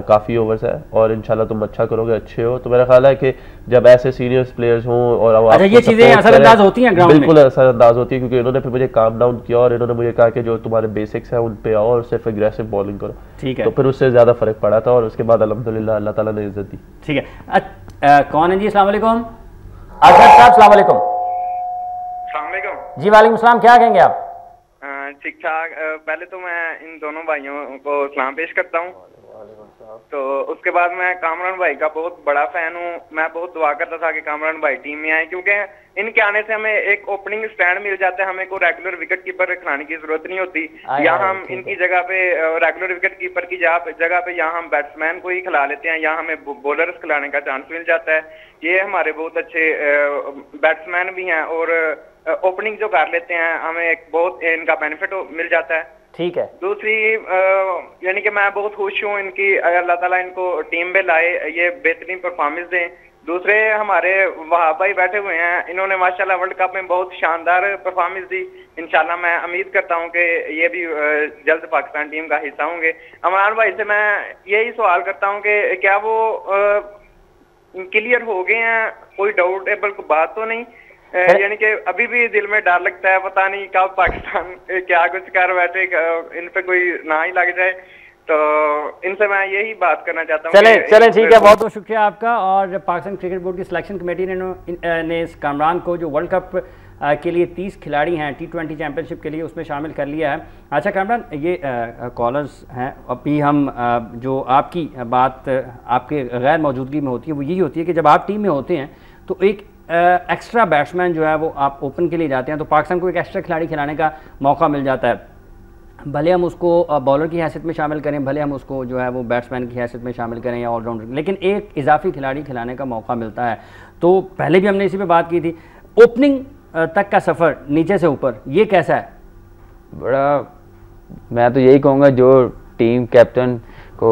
काफ़ी ओवर्स है और इंशाल्लाह तुम अच्छा करोगे, अच्छे हो। तो मेरा ख्याल है कि जब ऐसे सीनियर प्लेयर्स हों और अच्छा, ये चीज़ें असरअंदाज होती हैं ग्राउंड में? बिल्कुल असरअंदाज होती है, क्योंकि इन्होंने फिर मुझे काम डाउन किया और इन्होंने मुझे कहा कि जो तुम्हारे बेसिक्स हैं उन पे आओ और सिर्फ एग्रेसिव बॉलिंग करो। ठीक है, तो फिर उससे ज़्यादा फ़र्क पड़ा था और उसके बाद अल्हम्दुलिल्लाह अल्लाह ताला ने इज्जत दी। ठीक है, कौन है जी? अस्सलाम वालेकुम। अजहर साहब, अस्सलाम वालेकुम। अस्सलाम वालेकुम। जी वालेकुम सलाम, क्या कहेंगे आप? ठीक ठाक। पहले तो मैं इन दोनों भाइयों को सलाम पेश करता हूँ। तो उसके बाद मैं कामरान भाई का बहुत बड़ा फैन हूँ। मैं बहुत दुआ करता था कि कामरान भाई टीम में आए, क्योंकि इनके आने से हमें एक ओपनिंग स्टैंड मिल जाता है, हमें कोई रेगुलर विकेट कीपर खिलाने की जरूरत नहीं होती। यहाँ हम इनकी जगह पे रेगुलर विकेट कीपर की जगह पे यहाँ हम बैट्समैन को ही खिला लेते हैं, यहाँ हमें बॉलर्स खिलाने का चांस मिल जाता है। ये हमारे बहुत अच्छे बैट्समैन भी हैं और ओपनिंग जो कर लेते हैं, हमें एक बहुत इनका बेनिफिट मिल जाता है। ठीक है। दूसरी यानी कि मैं बहुत खुश हूँ इनकी, अल्लाह ताला इनको टीम में लाए, ये बेहतरीन परफॉर्मेंस दें। दूसरे हमारे वहाब भाई बैठे हुए हैं, इन्होंने माशाल्लाह वर्ल्ड कप में बहुत शानदार परफॉर्मेंस दी। इंशाल्लाह मैं उम्मीद करता हूँ कि ये भी जल्द पाकिस्तान टीम का हिस्सा होंगे। इमरान भाई से मैं यही सवाल करता हूँ कि क्या वो क्लियर हो गए हैं, कोई डाउटेबल बात तो नहीं? यानी कि अभी भी दिल में डर लगता है, पता नहीं कब पाकिस्तान क्या कुछ कर बैठे, इन पे कोई ना ही लग जाए। तो इनसे मैं यही बात करना चाहता हूँ। चले ठीक है, बहुत बहुत शुक्रिया आपका। और पाकिस्तान क्रिकेट बोर्ड की सिलेक्शन कमेटी ने इस कामरान को, जो वर्ल्ड कप के लिए 30 खिलाड़ी हैं T20 चैंपियनशिप के लिए, उसमें शामिल कर लिया है। अच्छा कामरान, ये कॉलर्स हैं, अभी हम जो आपकी बात आपके गैर मौजूदगी में होती है वो यही होती है कि जब आप टीम में होते हैं तो एक एक्स्ट्रा बैट्समैन जो है वो आप ओपन के लिए जाते हैं, तो पाकिस्तान को एक एक्स्ट्रा खिलाड़ी खिलाने का मौका मिल जाता है। भले हम उसको बॉलर की हैसियत में शामिल करें, भले हम उसको जो है वो बैट्समैन की हैसियत में शामिल करें या ऑलराउंडर, लेकिन एक इजाफी खिलाड़ी खिलाने का मौका मिलता है। तो पहले भी हमने इसी पे बात की थी। ओपनिंग तक का सफ़र नीचे से ऊपर, ये कैसा है? बड़ा, मैं तो यही कहूँगा जो टीम कैप्टन को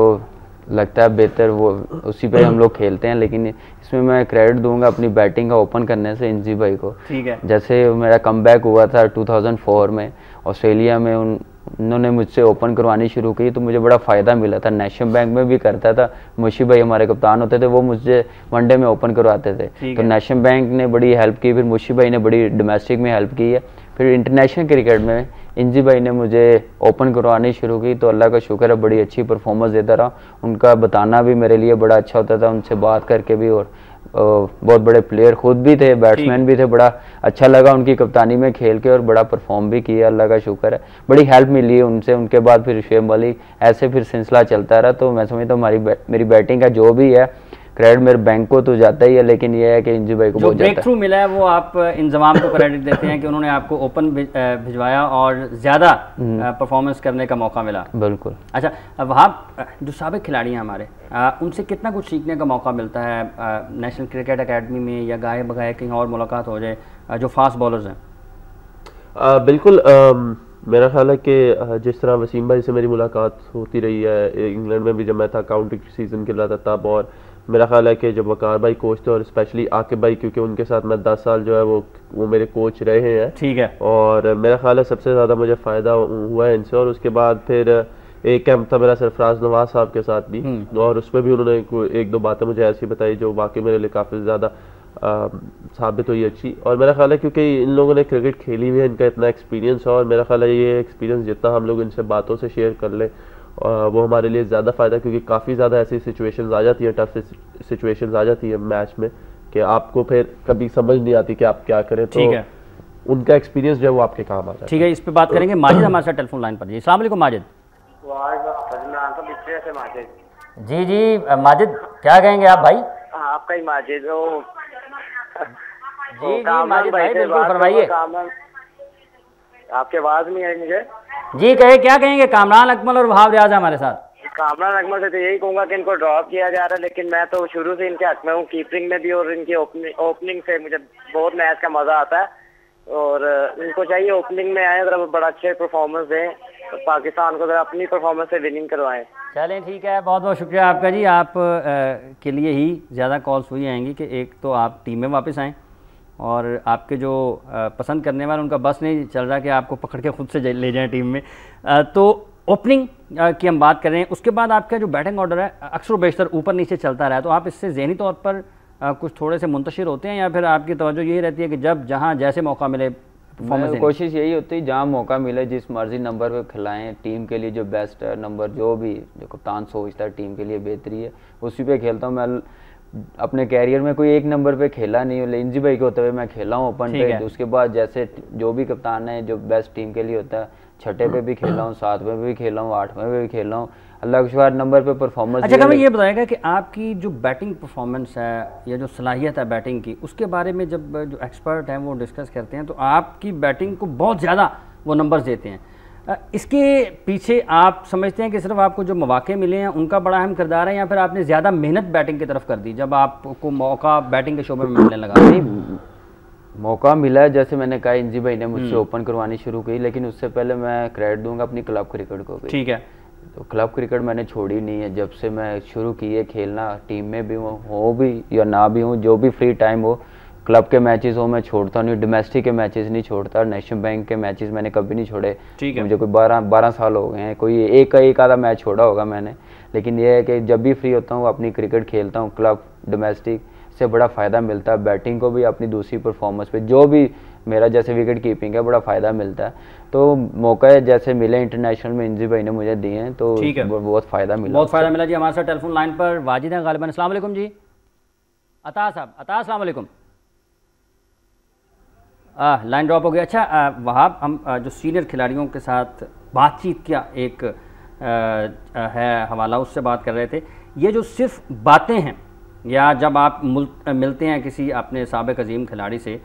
लगता है बेहतर वो उसी पे हम लोग खेलते हैं, लेकिन इसमें मैं क्रेडिट दूंगा अपनी बैटिंग का ओपन करने से इंजी भाई को। ठीक है। जैसे मेरा कमबैक हुआ था 2004 में ऑस्ट्रेलिया में, उन्होंने मुझसे ओपन करवानी शुरू की तो मुझे बड़ा फ़ायदा मिला था। नेशनल बैंक में भी करता था, मुशी भाई हमारे कप्तान होते थे, वो मुझे वनडे में ओपन करवाते थे। तो नेशनल बैंक ने बड़ी हेल्प की, फिर मुशी भाई ने बड़ी डोमेस्टिक में हेल्प की है, फिर इंटरनेशनल क्रिकेट में इंजी भाई ने मुझे ओपन करवानी शुरू की। तो अल्लाह का शुक्र है, बड़ी अच्छी परफॉर्मेंस देता रहा। उनका बताना भी मेरे लिए बड़ा अच्छा होता था, उनसे बात करके भी, और बहुत बड़े प्लेयर खुद भी थे, बैट्समैन भी थे, बड़ा अच्छा लगा उनकी कप्तानी में खेल के और बड़ा परफॉर्म भी किया, अल्लाह का शुक्र है। बड़ी हेल्प मिली है उनसे। उनके बाद फिर शुएब मलिक, ऐसे फिर सिलसिला चलता रहा। तो मैं समझता हूँ मेरी बैटिंग का जो भी है क्रेडिट मेरे बैंक को तो जाता ही है, लेकिन ये है कि इंजी भाई को बहुत जाता है। ब्रेक थ्रू मिला है वो आप इंजमाम को क्रेडिट देते हैं कि उन्होंने आपको ओपन भिजवाया और ज़्यादा परफॉर्मेंस करने का मौका मिला। बिल्कुल। अच्छा, वहाँ जो साबिक खिलाड़ी हैं हमारे, उनसे कितना कुछ सीखने का मौका मिलता है नेशनल क्रिकेट अकेडमी में, या गाए बगाए कहीं और मुलाकात हो जाए, जो फास्ट बॉलर्स हैं? बिल्कुल। मेरा ख्याल है कि जिस तरह वसीम भाई से मेरी मुलाकात होती रही है इंग्लैंड में भी, जब मैं था काउंटी सीज़न खेल रहा था तब, और मेरा ख्याल है कि जब वकार भाई कोच थे और स्पेशली आकिब भाई, क्योंकि उनके साथ मैं 10 साल जो है वो मेरे कोच रहे हैं। ठीक है। और मेरा ख्याल है सबसे ज़्यादा मुझे फ़ायदा हुआ है इनसे। और उसके बाद फिर एक कैंप था मेरा सरफराज नवाज साहब के साथ भी, और उसमें भी उन्होंने एक दो बातें मुझे ऐसी बताई जो वाकई मेरे लिए काफ़ी ज़्यादा साबित हुई अच्छी। और मेरा ख्याल है क्योंकि इन लोगों ने क्रिकेट खेली हुई है, इनका इतना एक्सपीरियंस है, और मेरा ख्याल है ये एक्सपीरियंस जितना हम लोग इनसे बातों से शेयर कर लें वो हमारे लिए ज़्यादा फ़ायदा, क्योंकि काफ़ी ज़्यादा ऐसी सिचुएशंस आ जाती है, टफ सिचुएशंस आ जाती है मैच में कि आपको फिर कभी समझ नहीं आती कि आप क्या करें। तो उनका एक्सपीरियंस जो है वो आपके काम आ जाता है। ठीक है, इस पे बात करेंगे। माजिद हमारे साथ टेलीफोन लाइन पर। जी अस्सलाम वालेकुम माजिद। जी जी माजिद, क्या कहेंगे आप भाई? आपका ही माजिद हो जी जी माजिद भाई बिल्कुल फरमाइए। आपकी आवाज नहीं आई मुझे। जी कहे, क्या कहेंगे? कामरान अकमल और वहाब रियाज हमारे साथ। कामरान अकमल से तो यही कहूंगा कि इनको ड्रॉप किया जा रहा है, लेकिन मैं तो शुरू से इनके हक में हूँ, कीपिंग में भी, और इनकी ओपनिंग से मुझे बहुत मैच का मजा आता है, और इनको चाहिए ओपनिंग में आए, जरा बड़ा अच्छे परफॉर्मेंस दें, तो पाकिस्तान को जरा अपनी परफॉर्मेंस से विनिंग करवाएं। चलें ठीक है, बहुत बहुत शुक्रिया आपका जी। आप के लिए ही ज़्यादा कॉल्स हुई आएंगी कि एक तो आप टीम में वापस आएँ, और आपके जो पसंद करने वाले उनका बस नहीं चल रहा कि आपको पकड़ के खुद से ले जाएं टीम में। तो ओपनिंग की हम बात कर रहे हैं, उसके बाद आपका जो बैटिंग ऑर्डर है अक्सर बेशतर ऊपर नीचे चलता रहा है, तो आप इससे ज़हनी तौर पर कुछ थोड़े से मुंतशिर होते हैं, या फिर आपकी तवज्जो यही रहती है कि जब जहाँ जैसे मौका मिले परफॉर्मेंस? कोशिश यही होती है जहाँ मौका मिले, जिस मर्जी नंबर पे खिलाएं, टीम के लिए जो बेस्ट है नंबर, जो भी जो कप्तान सोचता है टीम के लिए बेहतरी है, उसी पे खेलता हूँ। मैं अपने कैरियर में कोई एक नंबर पे खेला नहीं हूँ, इंजी भाई के होते हुए मैं खेला हूँ ओपन पे। उसके बाद जैसे जो भी कप्तान है जो बेस्ट टीम के लिए होता है, छठे पे भी खेला हूँ, 7वें पे भी खेला हूँ, 8वें पे भी खेला हूँ, अल्लाह के शुक्र नंबर पे परफॉर्मेंस। अच्छा हमें ये बताएगा कि आपकी जो बैटिंग परफॉर्मेंस है या जो सलाहियत है बैटिंग की, उसके बारे में जब जो एक्सपर्ट हैं वो डिस्कस करते हैं तो आपकी बैटिंग को बहुत ज़्यादा वो नंबर्स देते हैं। इसके पीछे आप समझते हैं कि सिर्फ आपको जो मौके मिले हैं उनका बड़ा अहम किरदार है, या फिर आपने ज़्यादा मेहनत बैटिंग की तरफ कर दी जब आपको मौका बैटिंग के शोबे में मिलने लगा? नहीं, मौका मिला है, जैसे मैंने कहा इंजी भाई ने मुझसे ओपन करवानी शुरू की, लेकिन उससे पहले मैं क्रेडिट दूंगा अपनी क्लब क्रिकेट को भी। ठीक है। तो क्लब क्रिकेट मैंने छोड़ी नहीं है, जब से मैं शुरू की है खेलना, टीम में भी हो भी या ना भी हूँ, जो भी फ्री टाइम हो, क्लब के मैचेस हो मैं छोड़ता नहीं, डोमेस्टिक के मैचेस नहीं छोड़ता, नेशनल बैंक के मैचेस मैंने कभी नहीं छोड़े। मुझे कोई 12 साल हो गए हैं, कोई एक आधा मैच छोड़ा होगा मैंने, लेकिन ये है कि जब भी फ्री होता हूँ अपनी क्रिकेट खेलता हूँ। क्लब डोमेस्टिक से बड़ा फ़ायदा मिलता है, बैटिंग को भी अपनी दूसरी परफॉर्मेंस पे, जो भी मेरा जैसे विकेट कीपिंग है बड़ा फ़ायदा मिलता है। तो मौके जैसे मिले इंटरनेशनल में इंजी भाई ने मुझे दिए हैं, तो बहुत फ़ायदा मिला, बहुत फ़ायदा मिला जी। हमारे साथ टेलीफोन लाइन पर वाजिद हैं गालिबन। अस्सलाम वालेकुम जी। अता साहब, अता अस्सलाम वालेकुम। लाइन ड्रॉप हो गया। अच्छा वहाब, हम जो सीनियर खिलाड़ियों के साथ बातचीत का एक है हवाला, उससे बात कर रहे थे। ये जो सिर्फ बातें हैं, या जब आप मिलते हैं किसी अपने साबिक अजीम खिलाड़ी से,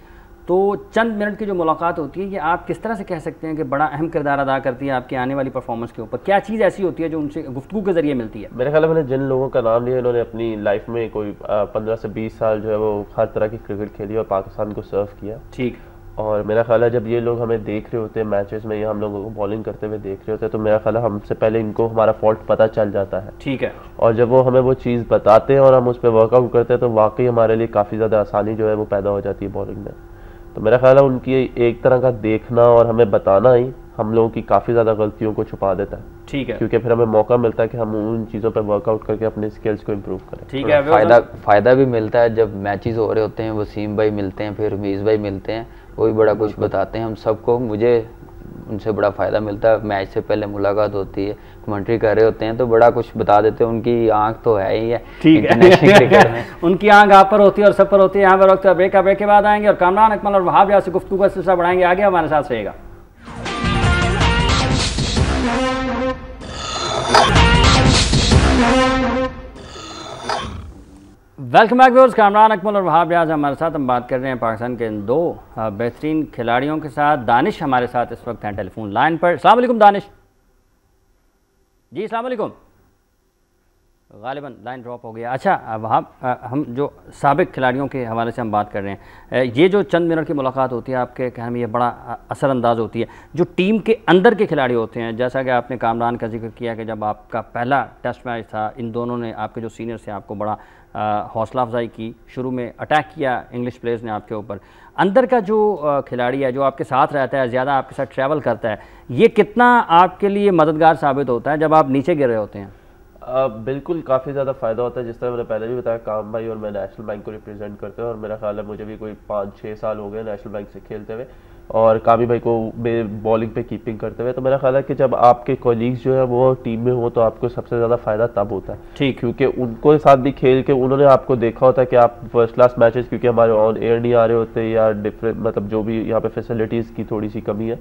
तो चंद मिनट की जो मुलाकात होती है, ये आप किस तरह से कह सकते हैं कि बड़ा अहम किरदार अदा करती है आपकी आने वाली परफॉर्मेंस के ऊपर? क्या चीज़ ऐसी होती है जो उनसे गुफ्तगू के जरिए मिलती है? मेरे ख्याल में मैंने जिन लोगों का नाम लिया, इन्होंने अपनी लाइफ में कोई 15 से 20 साल जो है वो हर तरह की क्रिकेट खेली और पाकिस्तान को सर्व किया। ठीक। और मेरा ख्याल है जब ये लोग हमें देख रहे होते हैं मैचेस में या हम लोगों को बॉलिंग करते हुए देख रहे होते हैं, तो मेरा ख्याल है हमसे पहले इनको हमारा फॉल्ट पता चल जाता है। ठीक है। और जब वो हमें वो चीज़ बताते हैं और हम उस पर वर्कआउट करते हैं, तो वाकई हमारे लिए काफ़ी ज़्यादा आसानी जो है वो पैदा हो जाती है बॉलिंग में। तो मेरा ख्याल है उनकी एक तरह का देखना और हमें बताना ही हम लोगों की काफ़ी ज़्यादा गलतियों को छुपा देता है। ठीक है। क्योंकि फिर हमें मौका मिलता है कि हम उन चीज़ों पर वर्कआउट करके अपने स्किल्स को इम्प्रूव करें। ठीक है। फ़ायदा भी मिलता है जब मैचेस हो रहे होते हैं, वसीम भाई मिलते हैं, फिर मीज़ भाई मिलते हैं, वो भी बड़ा कुछ बताते हैं हम सबको। मुझे उनसे बड़ा फ़ायदा मिलता है, मैच से पहले मुलाकात होती है, कमेंट्री कर रहे होते हैं तो बड़ा कुछ बता देते हैं। उनकी आंख तो है ही है। ठीक है। उनकी आंख आप पर होती है और सब पर होती है। यहाँ पर वक्त ब्रेक के बाद आएंगे और कामरान अकमल और वहाब रियाज से गुफ्तगू का सिलसिला बढ़ाएंगे। आगे हमारे साथ रहेगा। Welcome back viewers, Kamran Akmal और वहाब रियाज हमारे साथ। हम बात कर रहे हैं पाकिस्तान के इन दो बेहतरीन खिलाड़ियों के साथ। दानिश हमारे साथ इस वक्त हैं टेलीफोन लाइन पर। अस्सलाम वालेकुम दानिश जी। अस्सलाम वालेकुम। गालिबन लाइन ड्रॉप हो गया। अच्छा वहाँ हम जो साबिक खिलाड़ियों के हवाले से हम बात कर रहे हैं, ये जो चंद मिनट की मुलाकात होती है आपके कहने में ये बड़ा असरअंदाज होती है। जो टीम के अंदर के खिलाड़ी होते हैं, जैसा कि आपने कामरान का जिक्र किया कि जब आपका पहला टेस्ट मैच था, इन दोनों ने आपके जो सीनियर्स थे आपको बड़ा हौसला अफजाई की, शुरू में अटैक किया इंग्लिश प्लेयर्स ने आपके ऊपर। अंदर का जो खिलाड़ी है जो आपके साथ रहता है, ज़्यादा आपके साथ ट्रैवल करता है, ये कितना आपके लिए मददगार साबित होता है जब आप नीचे गिर रहे होते हैं? बिल्कुल काफ़ी ज़्यादा फ़ायदा होता है। जिस तरह मैंने पहले भी बताया, काम भाई और मैं नेशनल बैंक को रिप्रेजेंट करते हैं और मेरा ख्याल है मुझे भी कोई 5-6 साल हो गए नेशनल बैंक से खेलते हुए और कामी भाई को बॉलिंग पे कीपिंग करते हुए। तो मेरा ख्याल है कि जब आपके कोलीग्स जो है वो टीम में हो तो आपको सबसे ज़्यादा फ़ायदा तब होता है, ठीक, क्योंकि उनको साथ भी खेल के उन्होंने आपको देखा होता है कि आप फर्स्ट क्लास मैचेस, क्योंकि हमारे ऑन एयर नहीं आ रहे होते या डिफरेंट मतलब जो भी यहाँ पे फैसिलिटीज़ की थोड़ी सी कमी है,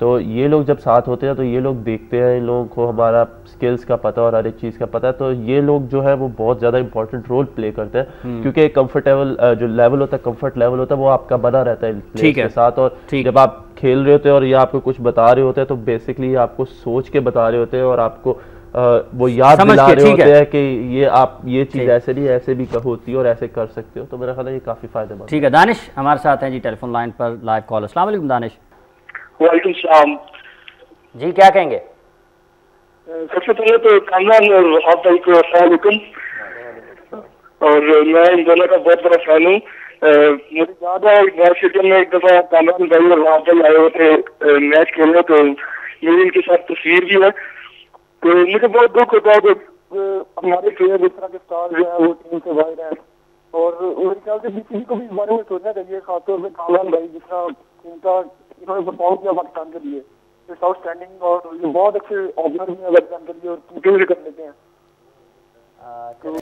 तो ये लोग जब साथ होते हैं तो ये लोग देखते हैं, इन लोगों को हमारा स्किल्स का पता और हर एक चीज़ का पता है, तो ये लोग जो है वो बहुत ज़्यादा इंपॉर्टेंट रोल प्ले करते हैं, क्योंकि कंफर्टेबल जो लेवल होता है, कंफर्ट लेवल होता है, वो आपका बना रहता है प्लेयर्स के साथ। और जब आप खेल रहे होते हैं और ये आपको कुछ बता रहे होते हैं तो बेसिकली आपको सोच के बता रहे होते हैं और आपको वो याद दिला रहे होते हैं कि ये आप ये चीज़ ऐसे नहीं ऐसे भी होती है और ऐसे कर सकते हो। तो मेरा ख्याल है ये काफ़ी फायदेमंद। ठीक है, दानिश हमारे साथ हैं जी टेलीफोन लाइन पर लाइव कॉल। अस्सलाम वालेकुम दानिश। वालेकुम सलाम जी, क्या कहेंगे? सबसे पहले तो कामरान और आप भाई को अस्सलाम वालेकुम, और मैं इन दोनों का बहुत बड़ा फैन हूँ। मुझे याद है स्टेडियम में एक दफा कामरान भाई और आप भाई आए हुए थे मैच खेलने, तो मेरी इनके साथ तस्वीर भी है। तो मुझे बहुत दुख होता है कि हमारे प्लेयर इस तरह के स्टार जो है वो टीम से बाहर हैं, और मेरे ख्याल से किसी को भी इस बारे में सोचना चाहिए, खासतौर पर कामरान भाई जिस तरह इनका इन्होंने परफॉर्म किया पाकिस्तान के लिए, इट्स आउटस्टैंडिंग, और ये बहुत अच्छे ओपनर भी हैं पाकिस्तान के लिए और कीपिंग भी कर लेते हैं।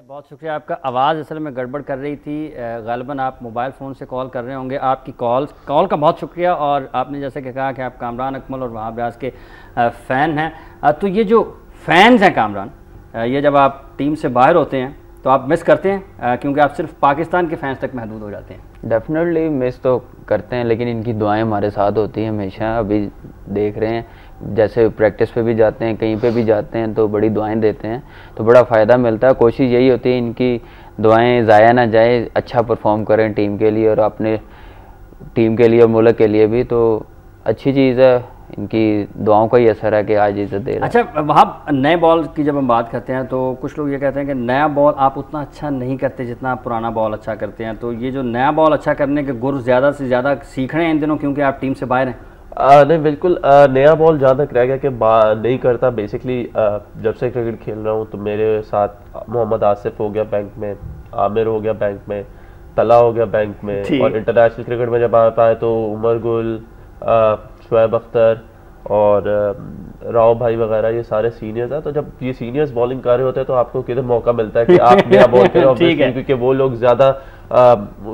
बहुत शुक्रिया आपका। आवाज़ असल में गड़बड़ कर रही थी, गालिबन आप मोबाइल फ़ोन से कॉल कर रहे होंगे। आपकी कॉल का बहुत शुक्रिया। और आपने जैसे कि कहा कि आप कामरान अकमल और वहाब रियाज के फ़ैन हैं, तो ये जो फ़ैन्स हैं कामरान, ये जब आप टीम से बाहर होते हैं तो आप मिस करते हैं, क्योंकि आप सिर्फ पाकिस्तान के फैंस तक महदूद हो जाते हैं? डेफिनेटली मिस तो करते हैं, लेकिन इनकी दुआएं हमारे साथ होती हैं हमेशा। अभी देख रहे हैं जैसे प्रैक्टिस पे भी जाते हैं, कहीं पे भी जाते हैं तो बड़ी दुआएं देते हैं, तो बड़ा फ़ायदा मिलता है। कोशिश यही होती है इनकी दुआएं ज़ाया ना जाए, अच्छा परफॉर्म करें टीम के लिए और अपने टीम के लिए और मुल्क के लिए भी, तो अच्छी चीज़ है। इनकी दुआओं का ही असर है कि आज इज्जत दे रहा है। अच्छा वहाँ नए बॉल की जब हम बात करते हैं तो कुछ लोग ये कहते हैं कि नया बॉल आप उतना अच्छा नहीं करते जितना आप पुराना बॉल अच्छा करते हैं, तो ये जो नया बॉल अच्छा करने के गुर ज़्यादा से ज़्यादा सीख रहे हैं इन दिनों क्योंकि आप टीम से बाहर हैं? नहीं बिल्कुल, नया बॉल जहाँ तक रह गया कि नहीं करता। बेसिकली जब से क्रिकेट खेल रहा हूँ तो मेरे साथ मोहम्मद आसिफ हो गया बैंक में, आमिर हो गया बैंक में, तला हो गया बैंक में, और इंटरनेशनल क्रिकेट में जब आप आए तो उमर गुल, शुएब अख्तर और राव भाई वगैरह, ये सारे सीनियर्स हैं। तो जब ये सीनियर्स बॉलिंग कर रहे होते हैं तो आपको किधर मौका मिलता है कि आप नया बॉल करें, क्योंकि वो लोग ज़्यादा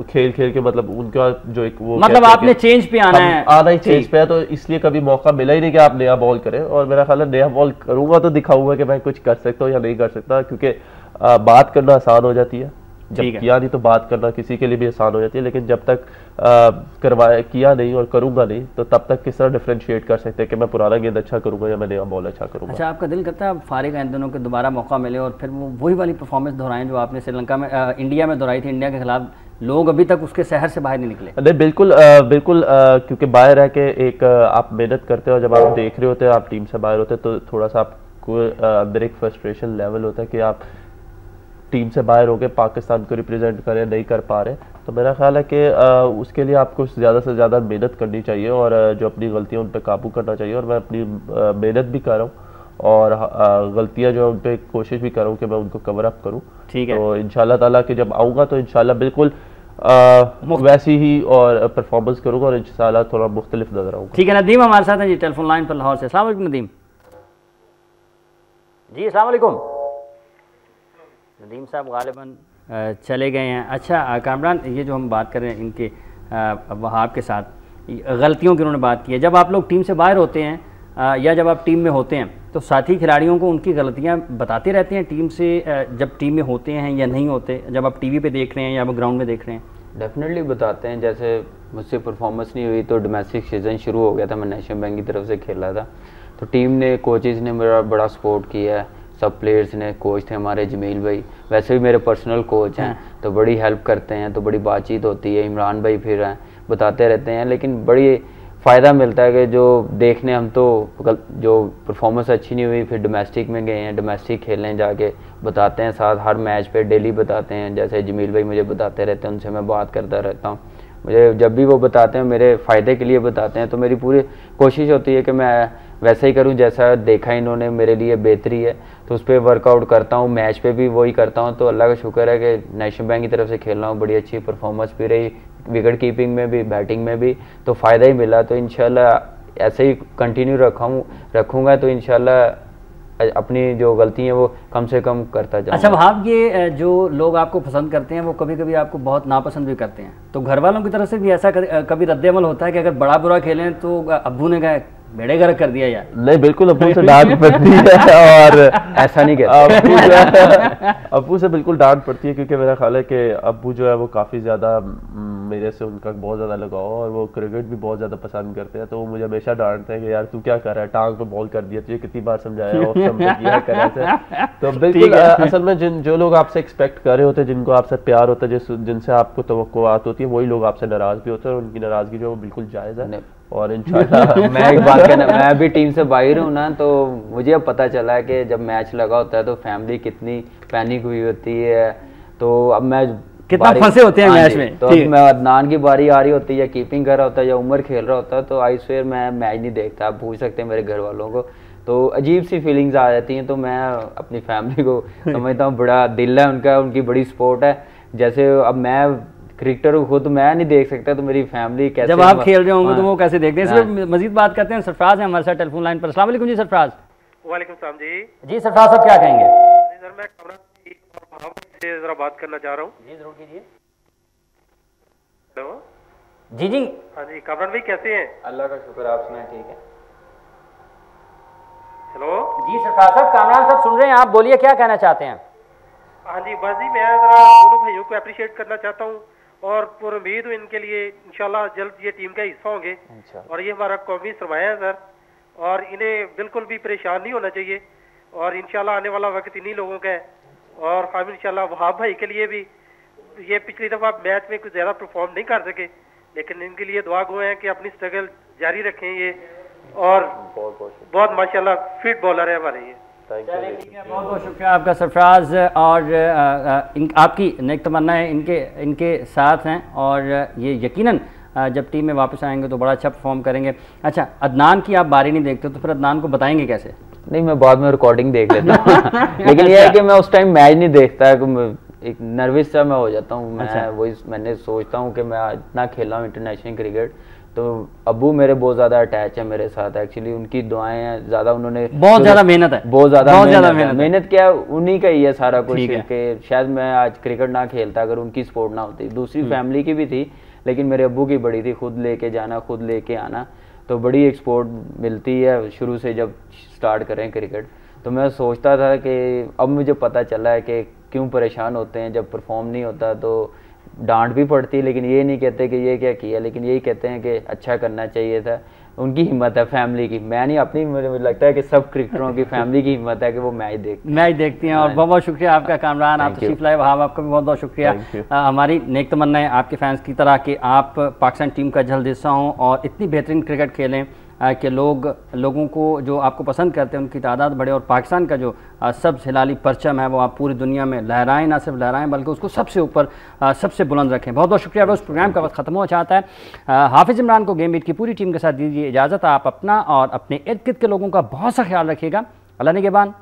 खेल के मतलब उनका जो एक वो मतलब आपने चेंज पे आना ही चेंज पे है, तो इसलिए कभी मौका मिला ही नहीं कि आप नया बॉल करें। और मेरा ख्याल है नया बॉल करूंगा तो दिखाऊंगा कि मैं कुछ कर सकता हूँ या नहीं कर सकता, क्योंकि बात करना आसान हो जाती है, जब किया नहीं तो बात करना किसी के लिए भी आसान हो जाती है, लेकिन जब तक किया नहीं और करूंगा नहीं तो तब तक किस तरह डिफरेंशिएट कर सकते हैं कि मैं पुराना गेंद अच्छा करूंगा या मैं नया बॉल अच्छा करूंगा। अच्छा, आपका दिल करता है फारिग इन दिनों के दोबारा मौका मिले और फिर वो वही वाली परफॉर्मेंस दोहराएं जो आपने श्रीलंका में इंडिया में दोहराई थी? इंडिया के खिलाफ लोग अभी तक उसके शहर से बाहर नहीं निकले। नहीं बिल्कुल बिल्कुल, क्योंकि बाहर रह के एक आप मेहनत करते हो, जब आप देख रहे होते हैं आप टीम से बाहर होते हैं तो थोड़ा सा आपको अंदर एक फ्रस्ट्रेशन लेवल होता है कि आप टीम से बाहर होकर पाकिस्तान को रिप्रेजेंट करें, नहीं कर पा रहे। तो मेरा ख्याल है कि उसके लिए आपको ज़्यादा से ज़्यादा मेहनत करनी चाहिए और जो अपनी गलतियाँ उन पर काबू करना चाहिए, और मैं अपनी मेहनत भी कर रहा हूँ और गलतियाँ जो उन पर कोशिश भी कर रहा हूँ कि मैं उनको कवर अप करूँ। ठीक है, तो इंशाल्लाह ताला कि जब आऊँगा तो इंशाल्लाह बिल्कुल वैसी ही और परफॉर्मेंस करूँगा और इंशाल्लाह थोड़ा मुख्तलिफ नजर आऊँगा। ठीक है, नदीम हमारे साथ हैं जी टेलीफोन लाइन पर लाहौर से। अस्सलाम वालेकुम नदीम जी। अस्सलाम वालेकुम नदीम साहब, गालिबन चले गए हैं। अच्छा कामरान, ये जो हम बात कर रहे हैं इनके वहाब के साथ गलतियों की उन्होंने बात की है, जब आप लोग टीम से बाहर होते हैं या जब आप टीम में होते हैं तो साथी खिलाड़ियों को उनकी गलतियां बताते रहते हैं टीम से, जब टीम में होते हैं या नहीं होते, जब आप टीवी पे देख रहे हैं या वो ग्राउंड में देख रहे हैं? डेफिनेटली बताते हैं। जैसे मुझसे परफॉर्मेंस नहीं हुई तो डोमेस्टिक सीज़न शुरू हो गया था, मैं नेशनल बैंक की तरफ से खेला था, तो टीम ने कोचेज़ ने मेरा बड़ा सपोर्ट किया है, सब प्लेयर्स ने, कोच थे हमारे जमील भाई, वैसे भी मेरे पर्सनल कोच हैं, तो बड़ी हेल्प करते हैं, तो बड़ी बातचीत होती है। इमरान भाई फिर हैं, बताते रहते हैं, लेकिन बड़ी फ़ायदा मिलता है कि जो देखने हम तो जो परफॉर्मेंस अच्छी नहीं हुई, फिर डोमेस्टिक में गए हैं, डोमेस्टिक खेलने जाके बताते हैं, साथ हर मैच पे डेली बताते हैं। जैसे जमील भाई मुझे बताते रहते हैं, उनसे मैं बात करता रहता हूँ। मुझे जब भी वो बताते हैं मेरे फ़ायदे के लिए बताते हैं, तो मेरी पूरी कोशिश होती है कि मैं वैसा ही करूं जैसा देखा इन्होंने मेरे लिए बेहतरी है, तो उस पर वर्कआउट करता हूं। मैच पे भी वही करता हूं। तो अल्लाह का शुक्र है कि नेशनल बैंक की तरफ से खेल रहा हूं, बड़ी अच्छी परफॉर्मेंस भी रही, विकेट कीपिंग में भी, बैटिंग में भी, तो फ़ायदा ही मिला। तो इंशाल्लाह ऐसे ही कंटिन्यू रखूँगा, तो इंशाल्लाह अपनी जो गलती है वो कम से कम करता जाऊँ। अच्छा वहाँ ये जो लोग आपको पसंद करते हैं वो कभी कभी आपको बहुत नापसंद भी करते हैं, तो घर वालों की तरफ से भी ऐसा कभी रद्द-ए-अमल होता है कि अगर बड़ा बुरा खेलें तो अब्बू ने कहा बेड़े गर्क कर दिया यार? नहीं, बिल्कुल अब्बू से डांट पड़ती है और ऐसा नहीं कहते। अब्बू से बिल्कुल डांट पड़ती है, क्योंकि मेरा ख्याल है कि अब्बू जो है वो काफ़ी ज़्यादा मेरे से उनका बहुत ज़्यादा लगाव, और वो क्रिकेट भी बहुत ज़्यादा पसंद करते हैं। तो वो मुझे हमेशा डांटते हैं कि यार तू क्या कर रहा है, टांग पे बॉल कर दिया, तुझे कितनी बार समझाया ऑफ स्टंप पे किया कर ऐसे। तो बिल्कुल असल में जो लोग आपसे एक्सपेक्ट कर रहे होते हैं, जिनको आपसे प्यार होता है, जिनसे आपको तवक्कुआत होती है, वही लोग आपसे नाराज़ भी होते हैं, और उनकी नाराज़गी जो है बिल्कुल जायज़ है। और इंशाल्लाह मैं एक बात कहना, मैं भी टीम से बाहर हूँ ना, तो मुझे अब पता चला है कि जब मैच लगा होता है तो फैमिली कितनी पैनिक हुई होती है। तो अब मैं कितना फंसे होते हैं मैच में, तो अब मैं अदनान की बारी आ रही होती है, या कीपिंग कर रहा होता है, या उमर खेल रहा होता है, तो आई स्वेयर मैं मैच नहीं देखता। आप पूछ सकते हैं मेरे घर वालों को, तो अजीब सी फीलिंग्स आ जाती हैं। तो मैं अपनी फैमिली को समझता हूँ, बड़ा दिल है उनका, उनकी बड़ी सपोर्ट है। जैसे अब मैं क्रिकेटर खुद मैं नहीं देख सकता, तो मेरी फैमिली कैसे, जब आप खेल रहे होंगे तो वो कैसे देखते हैं। इसमें मजीद बात करते हैं, सरफराज है हमारे साथ टेलीफोन लाइन पर। अस्सलाम वालेकुम जी सरफराज। वालेकुम सलाम जी। जी सरफराज साहब क्या कहेंगे? सर मैं कमरान से जरा बात करना चाह रहा हूँ। जी जरूर कीजिए। हेलो जी जी। हाँ जी, कमरान भाई कैसे हैं? अल्लाह का शुक्र, आप सुनाएं? ठीक है। हेलो जी सरफराज साहब, कामरान साहब सुन रहे हैं, आप बोलिए क्या कहना चाहते हैं? हाँ जी, बस जी मैं जरा दोनों भाइयों को अप्रिशिएट करना चाहता हूँ, और पूरी उम्मीद हूँ इनके लिए इंशाल्लाह जल्द ये टीम का हिस्सा होंगे, और ये हमारा कौमी सरमाया है सर, और इन्हें बिल्कुल भी परेशान नहीं होना चाहिए, और इंशाल्लाह आने वाला वक्त इन्हीं लोगों का है। और हम इंशाल्लाह वहाब भाई के लिए भी, ये पिछली दफ़ा मैच में कुछ ज़्यादा परफॉर्म नहीं कर सके, लेकिन इनके लिए दुआ गो है कि अपनी स्ट्रगल जारी रखें ये, और बहुत माशाल्लाह फिट बॉलर है हमारे ये। बहुत बहुत शुक्रिया आपका सरफराज, और आपकी नेक तमन्नाएं इनके साथ हैं, और ये यकीनन जब टीम में वापस आएंगे तो बड़ा अच्छा परफॉर्म करेंगे। अच्छा, अदनान की आप बारी नहीं देखते तो फिर अदनान को बताएंगे कैसे? नहीं, मैं बाद में रिकॉर्डिंग देख लेता हूँ लेकिन ये है कि मैं उस टाइम मैच नहीं देखता, एक नर्वस सा मैं हो जाता हूँ। मैं वही मैंने सोचता हूँ कि मैं इतना खेला हूँ इंटरनेशनल क्रिकेट, तो अबू मेरे बहुत ज़्यादा अटैच है मेरे साथ। एक्चुअली उनकी दुआएं हैं ज़्यादा, उन्होंने बहुत ज़्यादा मेहनत है, बहुत ज़्यादा मेहनत क्या है, उन्हीं का ही है सारा कुछ, कि शायद मैं आज क्रिकेट ना खेलता अगर उनकी सपोर्ट ना होती। दूसरी फैमिली की भी थी, लेकिन मेरे अब्बू की बड़ी थी, खुद लेके जाना, खुद लेके आना, तो बड़ी एक सपोर्ट मिलती है शुरू से जब स्टार्ट करें क्रिकेट। तो मैं सोचता था कि अब मुझे पता चला है कि क्यों परेशान होते हैं जब परफॉर्म नहीं होता, तो डांट भी पड़ती है, लेकिन ये नहीं कहते कि ये क्या किया, लेकिन यही कहते हैं कि अच्छा करना चाहिए था। उनकी हिम्मत है फैमिली की, मैं नहीं अपनी, मुझे लगता है कि सब क्रिकेटरों की फैमिली की हिम्मत है कि वो मैच देखती हैं। और बहुत बहुत शुक्रिया आपका कामरान, आप तशरीफ लाए वहाब, आपका भी बहुत बहुत शुक्रिया। हमारी नेक तमन्ना है आपके फैंस की तरह कि आप पाकिस्तान टीम का जल्द हिस्सा हों और इतनी बेहतरीन क्रिकेट खेलें कि लोगों को जो आपको पसंद करते हैं उनकी तादाद बढ़े, और पाकिस्तान का जो सबसे हिलाली परचम है वो आप पूरी दुनिया में लहराएं, ना सिर्फ लहराएं बल्कि उसको सबसे ऊपर सबसे बुलंद रखें। बहुत बहुत शुक्रिया। उस प्रोग्राम का वक्त ख़त्म हो चाहता है। हाफिज़ इमरान को गेम बीट की पूरी टीम के साथ दीजिए इजाज़त। आप अपना और अपने इर्द गिर्द के लोगों का बहुत सा ख्याल रखिएगा। अल्लाह निगहबान।